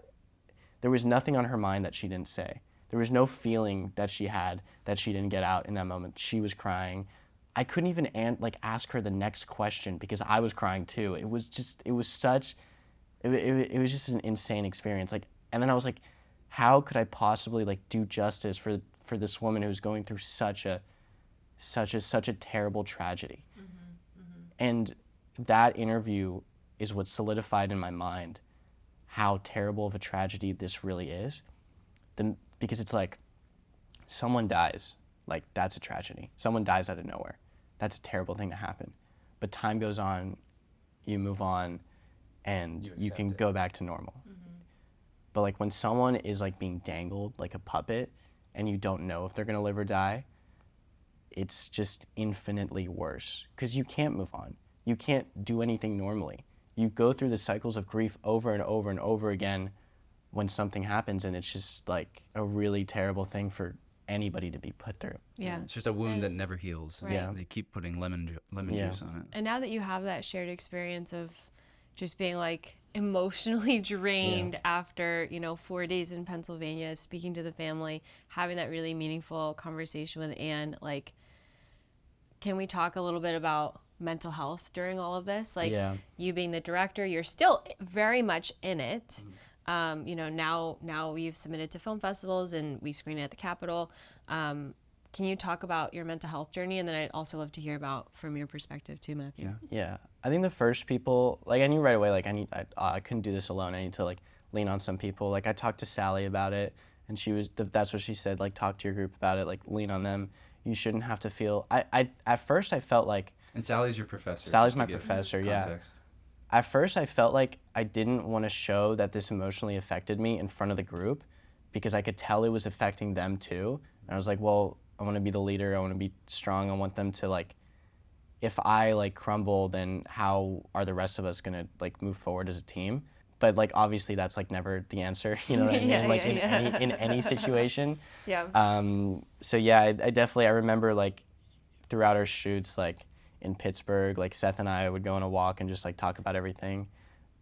there was nothing on her mind that she didn't say. There was no feeling that she had that she didn't get out in that moment. She was crying. I couldn't even ask her the next question because I was crying too. It was just an insane experience. Like, and then I was like, how could I possibly like do justice for this woman who's going through such a terrible tragedy? And that interview is what solidified in my mind how terrible of a tragedy this really is. Because it's like, someone dies, like that's a tragedy. Someone dies out of nowhere. That's a terrible thing to happen. But time goes on, you move on, and you can go back to normal. But like when someone is like being dangled like a puppet and you don't know if they're gonna live or die, it's just infinitely worse because you can't move on. You can't do anything normally. You go through the cycles of grief over and over and over again when something happens, and it's just like a really terrible thing for anybody to be put through. Yeah. It's just a wound that never heals. Right. Yeah. They keep putting lemon Yeah. juice on it. And now that you have that shared experience of just being like emotionally drained after, 4 days in Pennsylvania, speaking to the family, having that really meaningful conversation with Anne, like, can we talk a little bit about mental health during all of this? Like, you being the director, you're still very much in it. Now you've submitted to film festivals and we screen it at the Capitol. Can you talk about your mental health journey? And then I'd also love to hear about from your perspective too, Matthew. Yeah, I think the first people, like I knew right away, like I couldn't do this alone. I need to like lean on some people. Like I talked to Sally about it, and that's what she said, like talk to your group about it, like lean on them. You shouldn't have to feel, at first I felt like. And Sally's your professor. Sally's just my to give professor, context. At first I felt like I didn't want to show that this emotionally affected me in front of the group because I could tell it was affecting them too. And I was like, well, I want to be the leader. I want to be strong. I want them to like, if I like crumble, then how are the rest of us going to like move forward as a team? But like, obviously that's like never the answer, you know what I mean? In any situation. Yeah. So yeah, I remember like throughout our shoots, like in Pittsburgh, like Seth and I would go on a walk and just like talk about everything.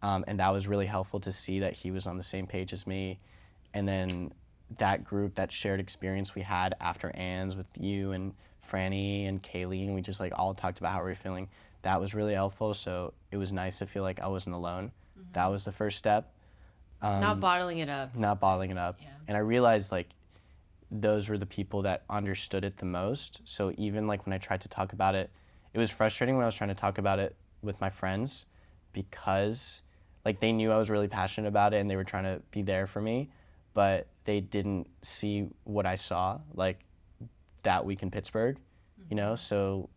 And that was really helpful to see that he was on the same page as me. And then that group, that shared experience we had after Anne's with you and Franny and Kaylee, and we just like all talked about how we were feeling. That was really helpful. So it was nice to feel like I wasn't alone. That was the first step. Not bottling it up. Not bottling it up. Yeah. And I realized like those were the people that understood it the most. So even like when I tried to talk about it, it was frustrating when I was trying to talk about it with my friends because like they knew I was really passionate about it and they were trying to be there for me, but they didn't see what I saw like that week in Pittsburgh, you know? So,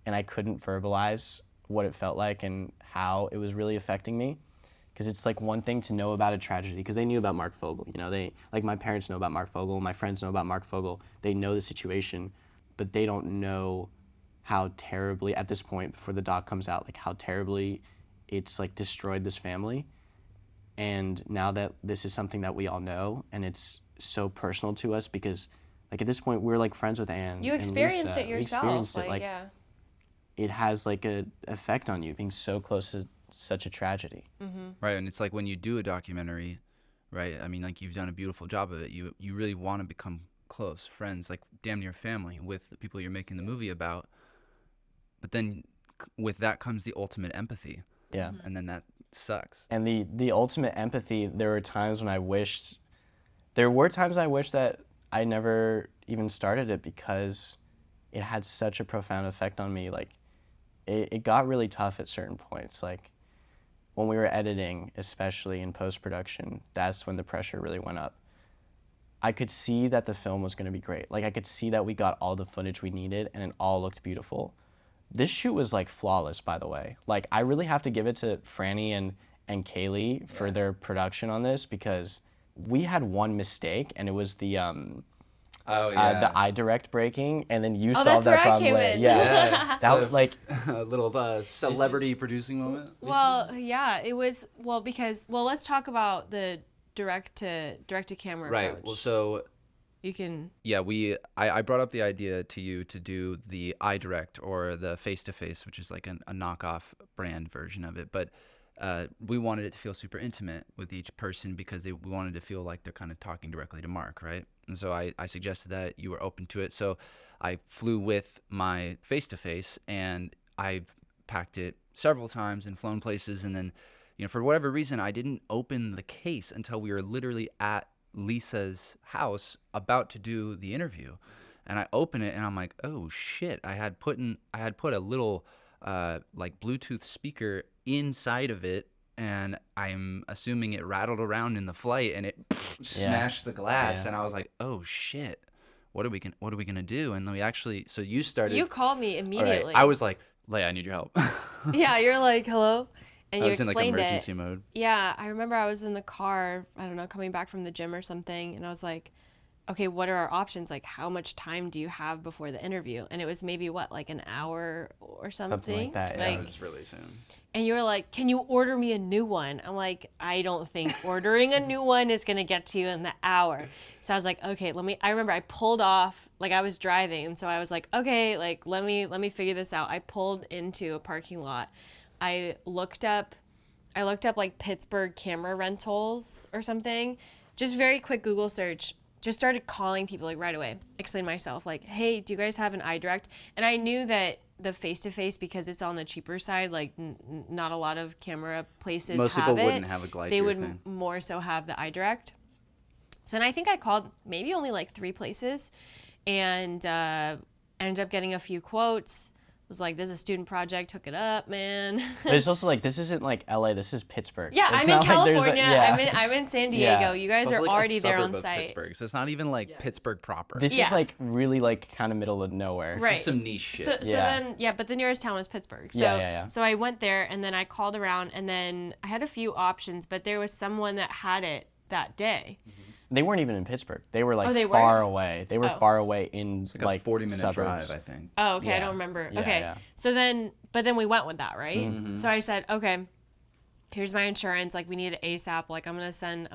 and I couldn't verbalize what it felt like and how it was really affecting me. Because it's like one thing to know about a tragedy, because they knew about Marc Fogel, you know, they, like my parents know about Marc Fogel, my friends know about Marc Fogel, they know the situation, but they don't know how terribly, at this point before the doc comes out, like how terribly it's like destroyed this family. And now that this is something that we all know, and it's so personal to us because like at this point we're like friends with Anne. You and experienced Lisa. it We yourself. experienced it, Like, yeah. It has like a effect on you being so close to such a tragedy. Right, and it's like when you do a documentary, right? I mean, like you've done a beautiful job of it. You really want to become close friends, like damn near family with the people you're making the movie about. But then with that comes the ultimate empathy. Yeah. And then that sucks. And the ultimate empathy, there were times I wished that I never even started it because it had such a profound effect on me. Like it got really tough at certain points. Like when we were editing, especially in post-production, that's when the pressure really went up. I could see that the film was going to be great. Like I could see that we got all the footage we needed and it all looked beautiful. This shoot was like flawless, by the way. Like I really have to give it to Franny and Kaylee for their production on this because we had one mistake and it was the the eye direct breaking, and then you solved that's that where I problem. came Leah. in. Yeah, that was like A little celebrity producing moment. Well, yeah, it was because let's talk about the direct to camera Right. approach. Well, so you can. yeah, I brought up the idea to you to do the iDirect or the face-to-face, which is like a knockoff brand version of it. But we wanted it to feel super intimate with each person because we wanted to feel like they're kind of talking directly to Marc, right? And so I suggested that you were open to it. So I flew with my face-to-face and I packed it several times and flown places. And then, for whatever reason, I didn't open the case until we were literally at Lisa's house about to do the interview. And I open it and I'm like, oh shit, I had put a little like Bluetooth speaker inside of it, and I'm assuming it rattled around in the flight and it smashed the glass. Yeah. And I was like, oh shit, what are we gonna do? And then we actually, so you started. You called me All right, immediately. I was like, Leah, I need your help. Yeah, you're like, hello, and I you was in like explained emergency it. mode. Yeah, I remember I was in the car, I don't know, coming back from the gym or something, and I was like, okay, what are our options? Like, how much time do you have before the interview? And it was maybe like an hour or something. Something like that, yeah. It was really soon. And you were like, can you order me a new one? I'm like, I don't think ordering a new one is going to get to you in the hour. So I was like, okay, I remember I pulled off, like I was driving. And so I was like, okay, like, let me figure this out. I pulled into a parking lot. I looked up like Pittsburgh camera rentals or something. Just very quick Google search. Just started calling people like right away. Explained myself like, hey, do you guys have an iDirect? And I knew that the face-to-face, because it's on the cheaper side, like not a lot of camera places Most have people it. wouldn't have a glide They gear would thing. more so have the iDirect. So, and I think I called maybe only like 3 places and ended up getting a few quotes. Was like, this is a student project, hook it up, man. But it's also like, this isn't like LA, this is Pittsburgh. Yeah, It's I'm in not like there's California. yeah. I'm in San Diego. Yeah. You guys It's are also like a already there suburb on of site. Pittsburgh, so it's not even like Pittsburgh proper. This Yeah. is like really like kind of middle of nowhere. Right. It's some niche shit. So Yeah. then, but the nearest town was Pittsburgh. So, Yeah. So I went there and then I called around and then I had a few options, but there was someone that had it that day. They weren't even in Pittsburgh. They were like Oh, they were? far away. They were Oh. far away in It's like a 40-minute suburbs. drive, I think. Oh, okay. I Yeah. don't remember. Yeah, okay. yeah. So then, but then we went with that, right? Mm-hmm. So I said, okay, here's my insurance. Like we need it ASAP. Like I'm gonna send,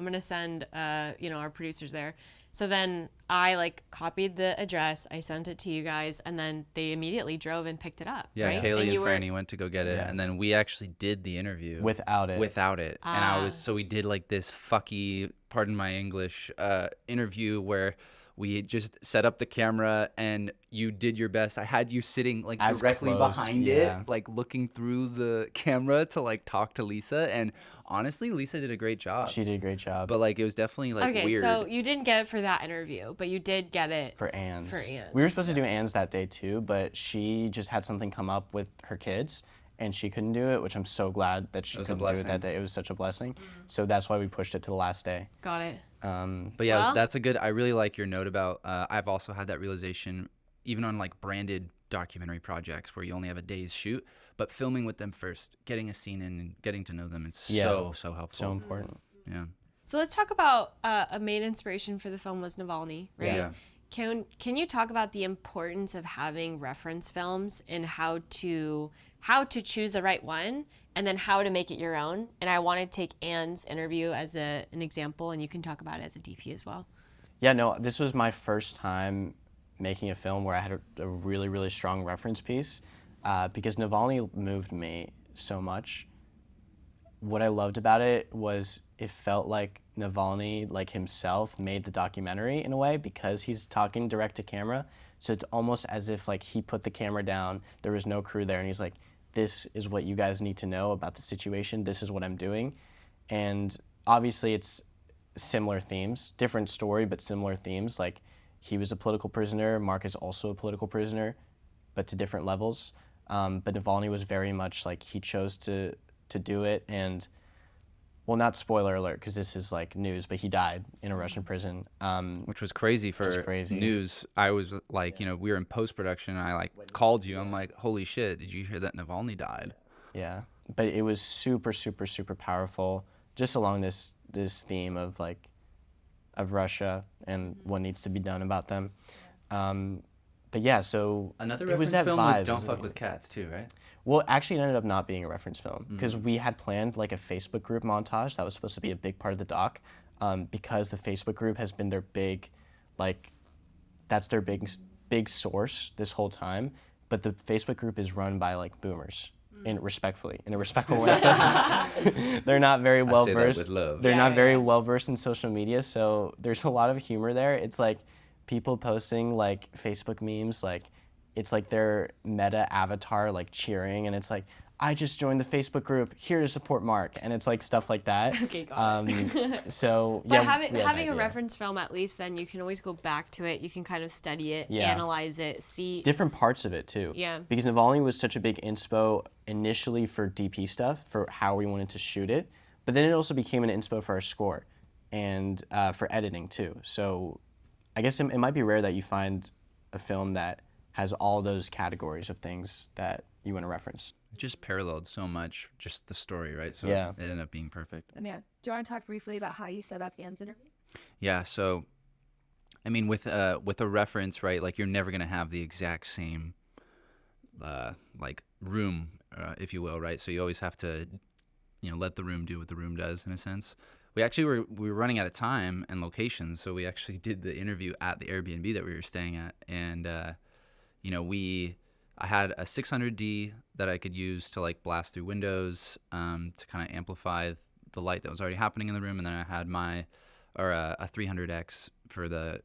our producers there. So then I like copied the address, I sent it to you guys, and then they immediately drove and picked it up. Yeah, right? Kaylee and you Franny went to go get it, Yeah. and then we actually did the interview Without it. And so we did like this fucky, pardon my English, interview where we just set up the camera and you did your best. I had you sitting like As directly close, behind yeah. it, like looking through the camera to like talk to Lisa. And honestly, Lisa did a great job. She did a great job. But like it was definitely like Okay, weird. so you didn't get it for that interview, but you did get it for Anne's. For Anne's. We were supposed to do Anne's that day too, but she just had something come up with her kids and she couldn't do it, which I'm so glad that she was a couldn't do it blessing. that day. It was such a blessing. So that's why we pushed it to the last day. Got it. But yeah, Well- that's a good. I really like your note about. I've also had that realization, even on like branded documentary projects where you only have a day's shoot, but filming with them first, getting a scene in, and getting to know them, it's so helpful. So important. Yeah. So let's talk about a main inspiration for the film was Navalny, right? Yeah. Can you talk about the importance of having reference films and how to choose the right one and then how to make it your own? And I want to take Anne's interview as an example, and you can talk about it as a DP as well. Yeah, no, this was my first time making a film where I had a really, really strong reference piece because Navalny moved me so much. What I loved about it was it felt like Navalny, like himself, made the documentary in a way because he's talking direct to camera. So it's almost as if like he put the camera down, there was no crew there, and he's like, this is what you guys need to know about the situation, this is what I'm doing. And obviously it's similar themes, different story, but similar themes. Like he was a political prisoner, Marc is also a political prisoner, but to different levels. But Navalny was very much like he chose to do it, and well, not spoiler alert because this is like news, but he died in a Russian prison. Which was crazy for news. I was like, we were in post-production and I like called you. I'm like, holy shit, did you hear that Navalny died? Yeah, but it was super, super, super powerful just along this theme of like of Russia and what needs to be done about them. But yeah, so Another it was reference that film vibe, was Don't wasn't Fuck it? with Cats too, right? Well, actually, it ended up not being a reference film because we had planned like a Facebook group montage that was supposed to be a big part of the doc, because the Facebook group has been their big, like, that's their big source this whole time. But the Facebook group is run by like boomers, in a respectful way. So they're not very well say that versed. with love. They're Yeah, not yeah, very yeah. well versed in social media, so there's a lot of humor there. It's like people posting like Facebook memes, like it's like their meta avatar like cheering, and it's like, I just joined the Facebook group, here to support Marc, and it's like stuff like that. Okay, got it. So But yeah, we had an having a idea. reference film, at least then you can always go back to it. You can kind of study it, Yeah. analyze it, see. Different parts of it too. Yeah. Because Navalny was such a big inspo initially for DP stuff, for how we wanted to shoot it, but then it also became an inspo for our score and for editing too. So I guess it might be rare that you find a film that has all those categories of things that you want to reference. It just paralleled so much, just the story, right? So Yeah. it ended up being perfect. And yeah, do you want to talk briefly about how you set up Anne's interview? Yeah, so I mean with a reference, right? Like you're never gonna have the exact same like room, if you will, right? So you always have to, let the room do what the room does in a sense. We were running out of time and locations, so we actually did the interview at the Airbnb that we were staying at, and I had a 600D that I could use to like blast through windows to kind of amplify the light that was already happening in the room, and then I had a 300X for the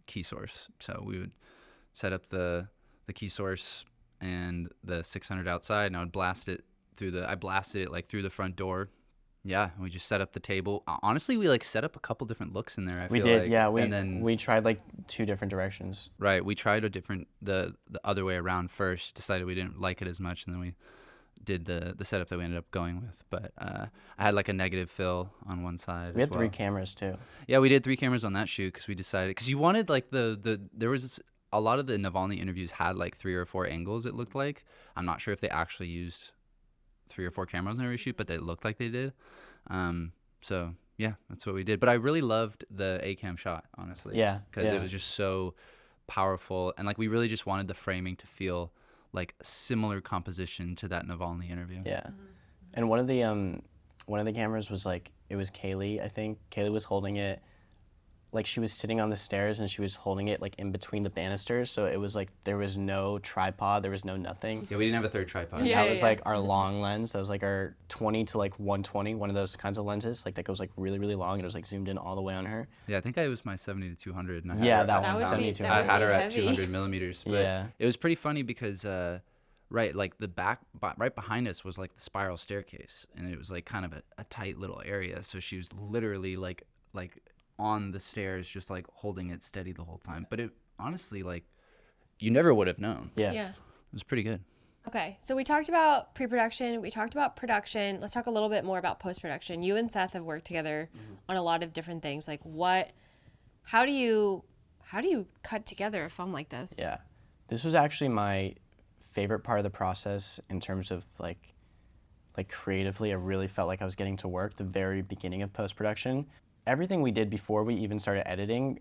key source. So we would set up the key source and the 600 outside, and I would blast it I blasted it like through the front door. Yeah, we just set up the table. Honestly, we like set up a couple different looks in there. We feel did, like. yeah. And then We tried like 2 different directions. right, we tried the other way around first. Decided we didn't like it as much, and then we did the setup that we ended up going with. But I had like a negative fill on one side. We as had 3 well. cameras too. Yeah, we did 3 cameras on that shoot because we decided because you wanted like there was a lot of the Navalny interviews had like 3 or 4 angles. It looked like I'm not sure if they actually used 3 or 4 cameras in every shoot, but they looked like they did. So yeah, that's what we did. But I really loved the A-cam shot, honestly. Yeah, Because yeah. it was just so powerful, and like we really just wanted the framing to feel like a similar composition to that Navalny interview. Yeah, and one of the cameras was like, it was Kaylee. I think Kaylee was holding it like she was sitting on the stairs and she was holding it like in between the banisters, so it was like there was no tripod, there was no nothing. Yeah, we didn't have a third tripod. Yeah. That was like our long lens. That was like our 20 to like 120, one of those kinds of lenses, like that goes like really, really long, and it was like zoomed in all the way on her. Yeah, I think it was my 70 to 200. And I Yeah, had her that at one, would be- 72. that I would had be her at heavy. 200 millimeters. But Yeah. it was pretty funny because, right, like the back, right behind us was like the spiral staircase, and it was like kind of a tight little area. So she was literally like on the stairs, just like holding it steady the whole time. But it honestly, like, you never would have known. Yeah. Yeah. It was pretty good. Okay, so we talked about pre-production, we talked about production. Let's talk a little bit more about post-production. You and Seth have worked together on a lot of different things. Like how do you cut together a film like this? Yeah. This was actually my favorite part of the process in terms of like creatively. I really felt like I was getting to work the very beginning of post-production. Everything we did before we even started editing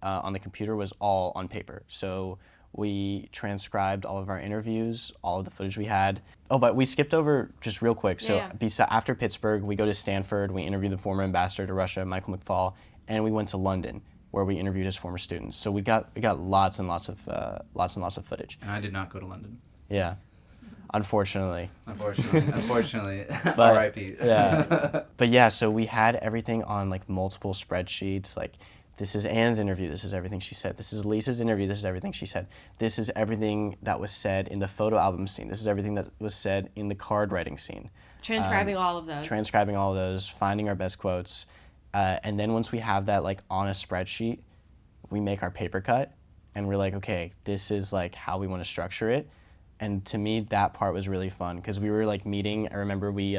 on the computer was all on paper. So we transcribed all of our interviews, all of the footage we had. Oh, but we skipped over just real quick. So after Pittsburgh, we go to Stanford, we interview the former ambassador to Russia, Michael McFall, and we went to London, where we interviewed his former students. So we got lots and lots of footage. And I did not go to London. Yeah, unfortunately. Unfortunately. But, R.I.P. Yeah. But yeah, so we had everything on like multiple spreadsheets. Like, this is Anne's interview, this is everything she said. This is Lisa's interview, this is everything she said. This is everything that was said in the photo album scene. This is everything that was said in the card writing scene. Transcribing all of those. Transcribing all of those, finding our best quotes. And then once we have that like on a spreadsheet, we make our paper cut, and we're like, okay, this is like how we want to structure it. And to me, that part was really fun because we were like meeting. I remember we,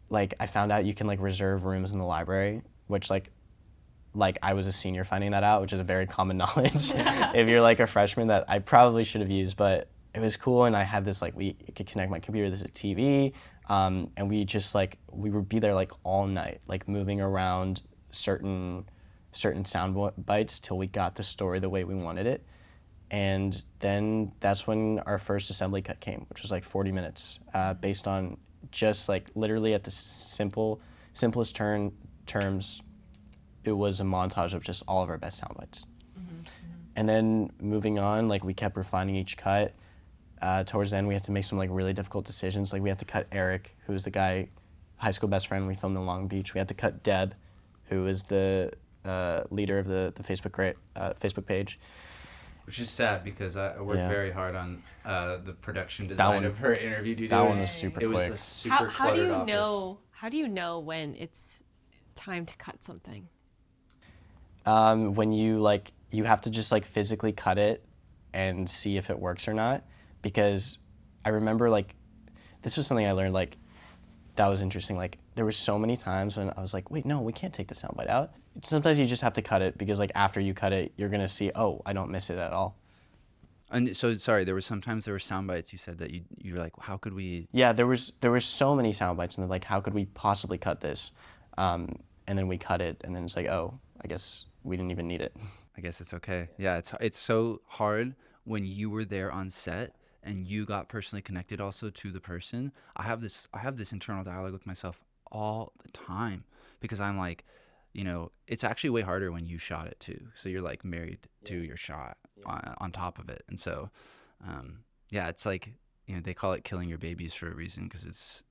like, I found out you can like reserve rooms in the library, which like I was a senior finding that out, which is a very common knowledge if you're like a freshman that I probably should have used, but it was cool. And I had this like, we could connect my computer, this is a TV, and we just like, we would be there like all night, like moving around certain sound bites till we got the story the way we wanted it. And then that's when our first assembly cut came, which was like 40 minutes, based on just like literally at the simplest terms, it was a montage of just all of our best sound bites. And then moving on, like we kept refining each cut. Towards the end, we had to make some like really difficult decisions. Like we had to cut Eric, who was the guy, high school best friend we filmed in Long Beach. We had to cut Deb, who is the leader of the Facebook page. Which is sad because I worked Yeah. very hard on the production design of her interview. Dude, That one was super It was quick. a super How do cluttered you office. know? How do you know when it's time to cut something? When you have to just like physically cut it and see if it works or not. Because I remember like, this was something I learned like, that was interesting. Like there were so many times when I was like, wait, no, we can't take the soundbite out. Sometimes you just have to cut it because like after you cut it, you're gonna see, oh, I don't miss it at all. And so sorry, there were sound bites you said that you were like, how could we? Yeah, there were so many sound bites and they're like, how could we possibly cut this? And then we cut it and then it's like, oh, I guess we didn't even need it. I guess it's okay. Yeah, it's so hard when you were there on set and you got personally connected also to the person. I have this internal dialogue with myself all the time because I'm like, you know, it's actually way harder when you shot it too. So you're like married to your shot on top of it. And so, yeah, it's like, you know, they call it killing your babies for a reason because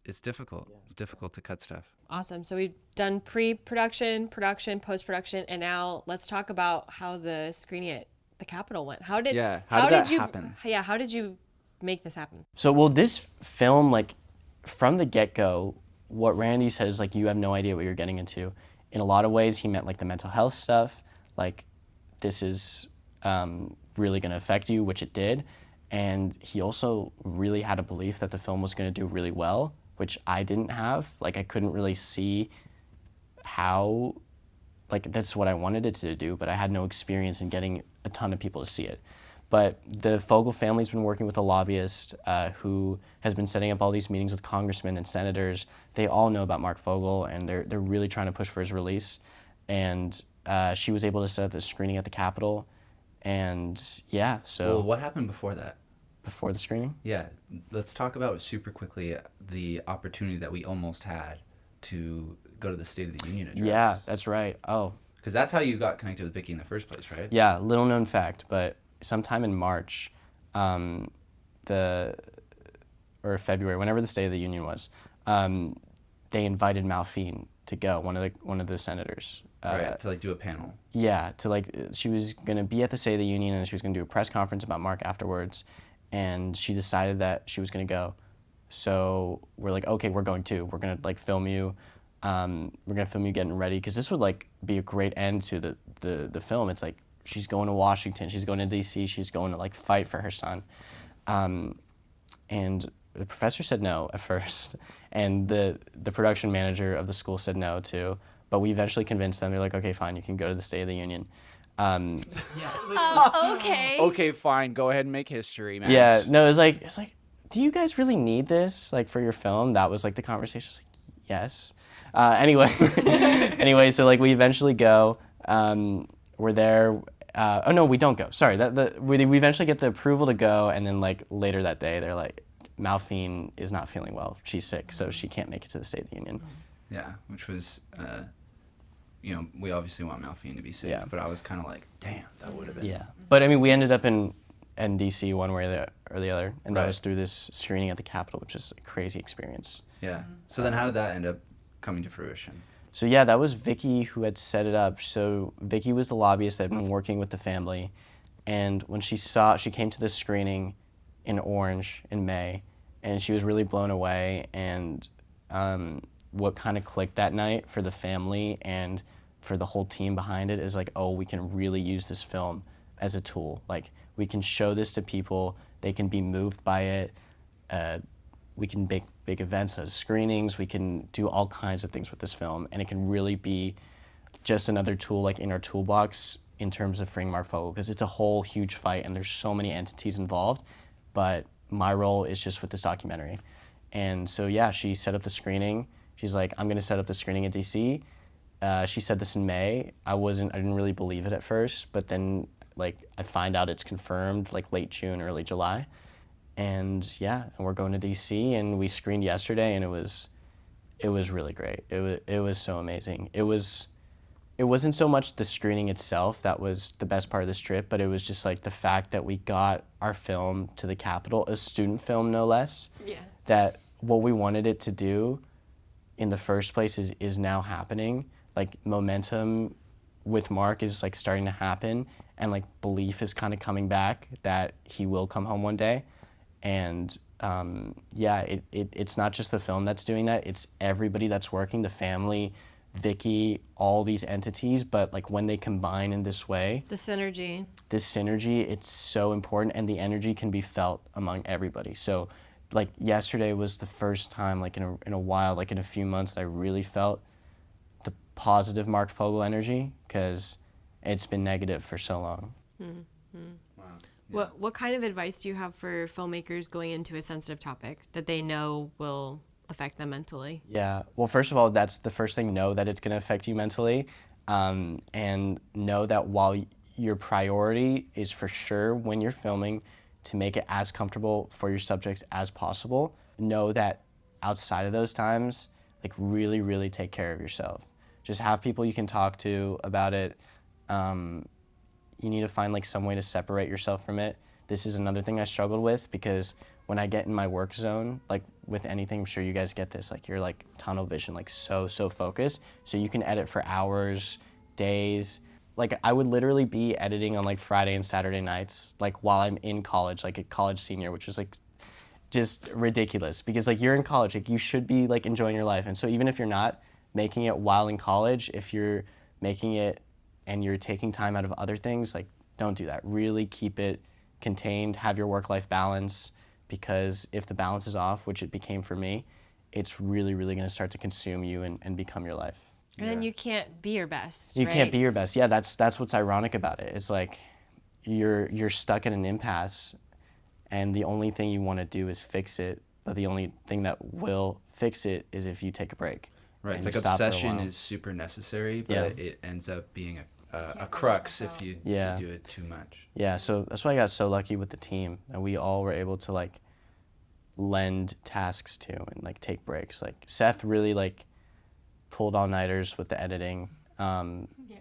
it's difficult. It's difficult to cut stuff. Awesome. So we've done pre-production, production, post-production, and now let's talk about how the screening at the Capitol went. How did that happen? Yeah, how did you make this happen? So, well, this film, like, from the get-go, what Randy said is, like, you have no idea what you're getting into. In a lot of ways, he meant, like, the mental health stuff. Like, this is really going to affect you, which it did. And he also really had a belief that the film was going to do really well, which I didn't have. Like, I couldn't really see how, like, that's what I wanted it to do, but I had no experience in getting a ton of people to see it. But the Fogel family's been working with a lobbyist who has been setting up all these meetings with congressmen and senators. They all know about Marc Fogel, and they're really trying to push for his release. And she was able to set up this screening at the Capitol. And yeah, so Well, what happened before that? before the screening? Yeah, let's talk about super quickly the opportunity that we almost had to go to the State of the Union address. Yeah, that's right. Oh, Because that's how you got connected with Vicky in the first place, right? Yeah, little known fact, but sometime in March, or February, whenever the State of the Union was, they invited Malphine to go, one of the senators. Right, to like do a panel. Yeah, to like, she was gonna be at the State of the Union and she was gonna do a press conference about Mark afterwards, and she decided that she was gonna go. So we're like, okay, we're going too. We're gonna like film you. We're gonna film you getting ready, because this would like be a great end to the film. It's like she's going to Washington, she's going to DC, she's going to like fight for her son. And the professor said no at first, and the production manager of the school said no too. But we eventually convinced them. They're like, okay, fine, you can go to the State of the Union. Okay. Okay, fine. Go ahead and make history, man. Yeah, no, it's like, do you guys really need this, like, for your film? That was like the conversation. I was like, yes. Anyway, so like we eventually go. We're there. Oh no, we don't go. Sorry. We eventually get the approval to go, and then like later that day, they're like, Malphine is not feeling well. She's sick, so she can't make it to the State of the Union. Yeah, which was, we obviously want Malphine to be safe, Yeah. but I was kind of like, damn, that would have been. Yeah, but I mean, we ended up in DC one way or the other, and that Right. was through this screening at the Capitol, which is a crazy experience. Yeah. So then how did that end up coming to fruition? So yeah, that was Vicky who had set it up. So Vicky was the lobbyist that had been working with the family, and when she came to this screening in Orange in May, and she was really blown away. And what kind of clicked that night for the family and for the whole team behind it is like, oh, we can really use this film as a tool. Like, we can show this to people, they can be moved by it. We can make big events as screenings, we can do all kinds of things with this film, and it can really be just another tool like in our toolbox in terms of freeing Marc Fogel, because it's a whole huge fight and there's so many entities involved, but my role is just with this documentary. And so yeah, she set up the screening. She's like, I'm gonna set up the screening in DC. She said this in May. I didn't really believe it at first, but then like I find out it's confirmed like late June, early July. And yeah, and we're going to DC, and we screened yesterday, and it was really great. It was so amazing. It wasn't so much the screening itself that was the best part of this trip, but it was just like the fact that we got our film to the Capitol, a student film no less. Yeah. That what we wanted it to do in the first place is now happening. Like, momentum with Marc is like starting to happen, and like belief is kind of coming back that he will come home one day. And yeah, it's not just the film that's doing that, it's everybody that's working, the family, Vicky, all these entities, but like when they combine in this way, The synergy. this synergy, it's so important, and the energy can be felt among everybody. So like yesterday was the first time like in a while, like in a few months, that I really felt the positive Marc Fogel energy, because it's been negative for so long. Wow. What kind of advice do you have for filmmakers going into a sensitive topic that they know will affect them mentally? Yeah, well, first of all, that's the first thing, know that it's going to affect you mentally, and know that while your priority is for sure when you're filming to make it as comfortable for your subjects as possible, know that outside of those times, like really, really take care of yourself. Just have people you can talk to about it. You need to find like some way to separate yourself from it. This is another thing I struggled with, because when I get in my work zone, like with anything, I'm sure you guys get this, like you're like tunnel vision, like so focused. So you can edit for hours, days. Like I would literally be editing on like Friday and Saturday nights, like while I'm in college, like a college senior, which is like just ridiculous, because like you're in college, like you should be like enjoying your life. And so even if you're not making it while in college, if you're making it and you're taking time out of other things, like don't do that. Really keep it contained, have your work-life balance, because if the balance is off, which it became for me, it's really, really gonna start to consume you and become your life. And then you can't be your best. You right? can't be your best. Yeah, that's what's ironic about it. It's like you're stuck in an impasse, and the only thing you wanna do is fix it, but the only thing that will fix it is if you take a break. Right, and it's you like stop for a obsession while. is super necessary, but Yeah. it ends up being a crux if you do it too much. Yeah, so that's why I got so lucky with the team, and we all were able to like lend tasks to and like take breaks. Like Seth really like pulled all-nighters with the editing.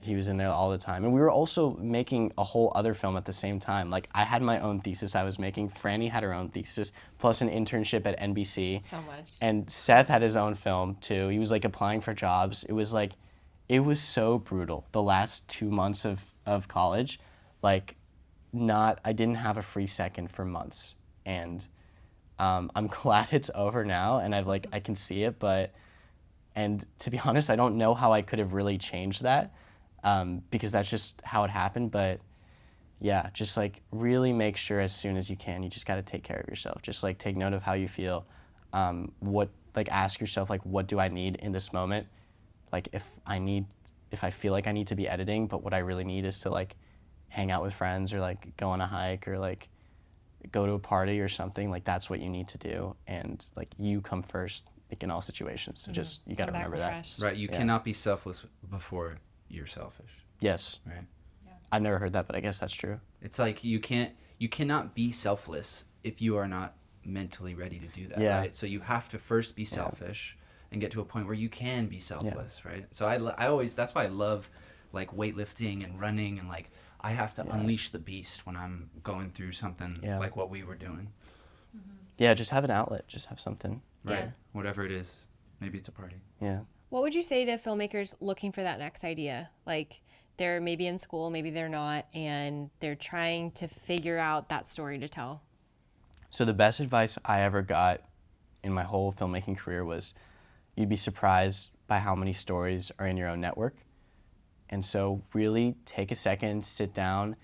He was in there all the time. And we were also making a whole other film at the same time. Like, I had my own thesis I was making. Franny had her own thesis, plus an internship at NBC. So much. And Seth had his own film, too. He was, like, applying for jobs. It was, like, it was so brutal. The last 2 months of college, like, I didn't have a free second for months. And I'm glad it's over now, and I can see it, and to be honest, I don't know how I could have really changed that, because that's just how it happened. But yeah, just like really make sure as soon as you can, you just got to take care of yourself. Just like take note of how you feel. Ask yourself, like, what do I need in this moment? Like, if I feel like I need to be editing, but what I really need is to like hang out with friends, or like go on a hike, or like go to a party or something, like that's what you need to do. And like you come first, like in all situations. So just, you got to remember that. Right. You cannot be selfless before you're selfish. Yes. Right. Yeah. I've never heard that, but I guess that's true. It's like you cannot be selfless if you are not mentally ready to do that. Yeah. Right. So you have to first be selfish and get to a point where you can be selfless. Right. So I always, that's why I love like weightlifting and running, and like I have to unleash the beast when I'm going through something like what we were doing. Yeah, just have an outlet. Just have something. Right. Yeah. Whatever it is. Maybe it's a party. Yeah. What would you say to filmmakers looking for that next idea? Like, they're maybe in school, maybe they're not, and they're trying to figure out that story to tell. So the best advice I ever got in my whole filmmaking career was, you'd be surprised by how many stories are in your own network. And so really take a second, sit down,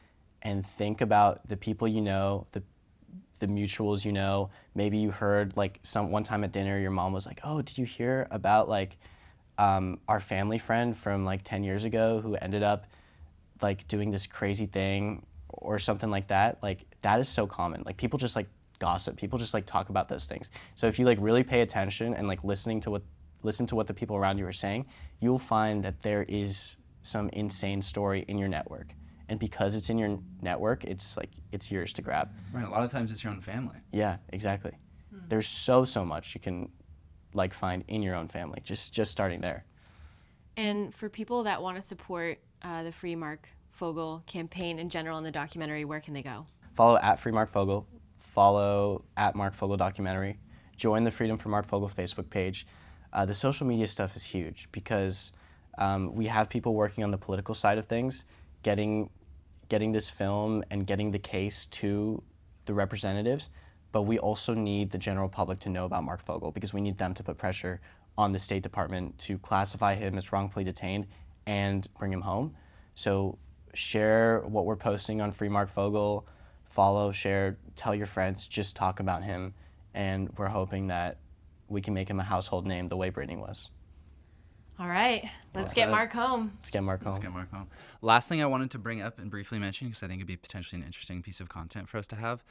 and think about the people you know, the mutuals you know. Maybe you heard like one time at dinner, your mom was like, "Oh, did you hear about like our family friend from like 10 years ago who ended up like doing this crazy thing," or something like that. Like that is so common. Like people just like gossip. People just like talk about those things. So if you like really pay attention and like listen to what the people around you are saying, you'll find that there is some insane story in your network. And because it's in your network, it's like, it's yours to grab. Right. A lot of times it's your own family. Yeah, exactly. There's so much you can like find in your own family, just starting there. And for people that want to support the Free Marc Fogel campaign in general in the documentary, where can they go? Follow at Free Marc Fogel, follow at Marc Fogel Documentary, join the Freedom for Marc Fogel Facebook page. The social media stuff is huge because we have people working on the political side of things, getting this film and getting the case to the representatives, but we also need the general public to know about Marc Fogel because we need them to put pressure on the State Department to classify him as wrongfully detained and bring him home. So share what we're posting on Free Marc Fogel, follow, share, tell your friends, just talk about him, and we're hoping that we can make him a household name the way Brittany was. All right, let's get Marc home. Let's get Marc home. Let's get Marc home. Last thing I wanted to bring up and briefly mention, because I think it'd be potentially an interesting piece of content for us to have.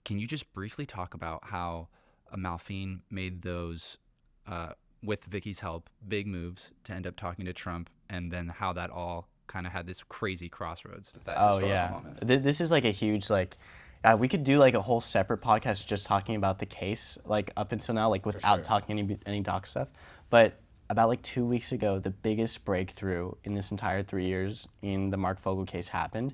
Can you just briefly talk about how Malfine made those, with Vicky's help, big moves to end up talking to Trump, and then how that all kind of had this crazy crossroads? That moment. This is like a huge we could do like a whole separate podcast just talking about the case, like up until now, like without talking any doc stuff. But about like 2 weeks ago, the biggest breakthrough in this entire 3 years in the Marc Fogel case happened.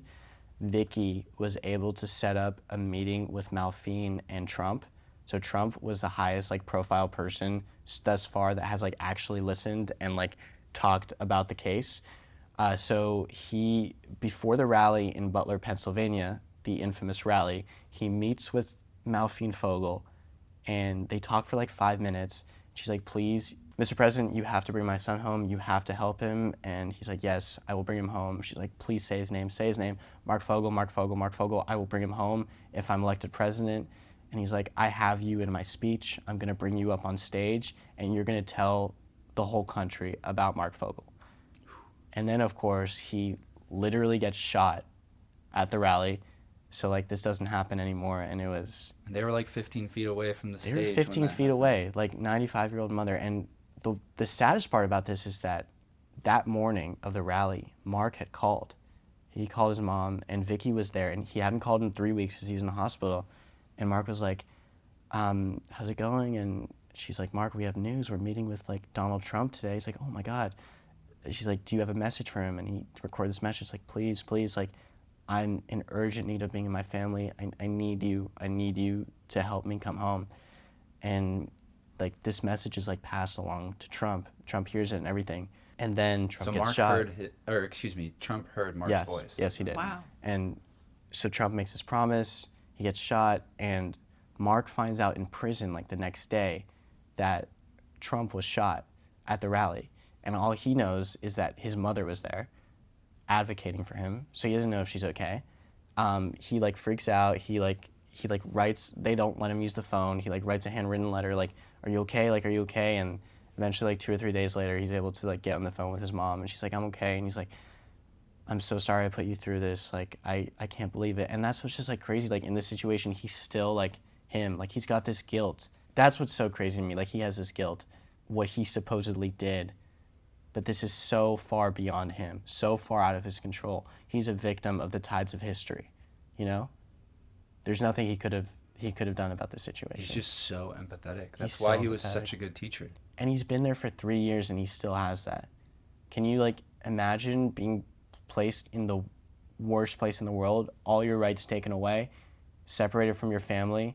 Vicky was able to set up a meeting with Malfine and Trump. So Trump was the highest like profile person thus far that has like actually listened and like talked about the case. So he, before the rally in Butler, Pennsylvania, the infamous rally, he meets with Malfine Fogel and they talk for like 5 minutes. She's like, "Please, Mr. President, you have to bring my son home. You have to help him." And he's like, "Yes, I will bring him home." She's like, "Please say his name, say his name. Marc Fogel, Marc Fogel, Marc Fogel. I will bring him home if I'm elected president." And he's like, "I have you in my speech. I'm gonna bring you up on stage and you're gonna tell the whole country about Marc Fogel." And then of course, he literally gets shot at the rally. So like this doesn't happen anymore, and it was... They were like 15 feet away from the stage. They were 15 feet away, like 95-year-old mother. And the saddest part about this is that morning of the rally, Marc had called. He called his mom, and Vicky was there, and he hadn't called in 3 weeks because he was in the hospital. And Marc was like, "How's it going?" And she's like, "Marc, we have news. We're meeting with like Donald Trump today." He's like, "Oh my God." she's like, do you have a message for him? And he recorded this message, like, please, please, like, I'm in urgent need of being in my family. I need you to help me come home. And like this message is like passed along to Trump. Trump hears it and everything. And then Trump gets shot. Trump heard Mark's voice. Yes, he did. Wow. And so Trump makes this promise, he gets shot, and Mark finds out in prison like the next day that Trump was shot at the rally. And all he knows is that his mother was there advocating for him, so he doesn't know if she's okay. He like freaks out. He writes. They don't let him use the phone. He like writes a handwritten letter like, "Are you okay? Like, are you okay?" And eventually, like 2 or 3 days later, he's able to like get on the phone with his mom, and she's like, "I'm okay." And he's like, "I'm so sorry I put you through this. Like, I can't believe it." And that's what's just like crazy. Like in this situation, he's still like him. Like he's got this guilt. That's what's so crazy to me. Like he has this guilt, what he supposedly did. But this is so far beyond him, so far out of his control. He's a victim of the tides of history, you know? There's nothing he could have done about this situation. He's just so empathetic. That's He's why so he was empathetic. such a good teacher. And he's been there for 3 years and he still has that. Can you like imagine being placed in the worst place in the world, all your rights taken away, separated from your family,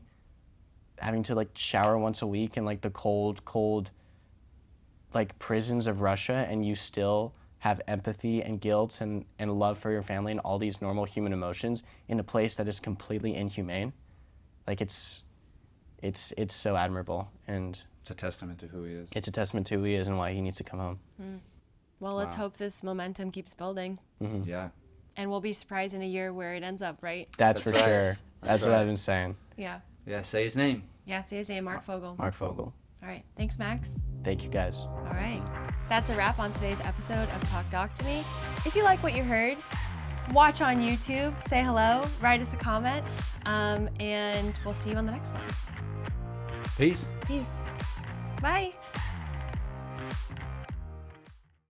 having to like shower once a week in like the cold like prisons of Russia, and you still have empathy and guilt and love for your family and all these normal human emotions in a place that is completely inhumane? Like it's so admirable, and It's a testament to who he is. it's a testament to who he is and why he needs to come home. Well, let's Wow. hope this momentum keeps building. Yeah. And we'll be surprised in a year where it ends up, right? That's That's for right. sure. That's what right. I've been saying. Yeah. Yeah, say his name. Yeah, say his name, Marc Fogel. Marc Fogel. All right. Thanks, Max. Thank you guys. All right. That's a wrap on today's episode of Talk Doc to Me. If you like what you heard, watch on YouTube, say hello, write us a comment, and we'll see you on the next one. Peace. Peace. Bye.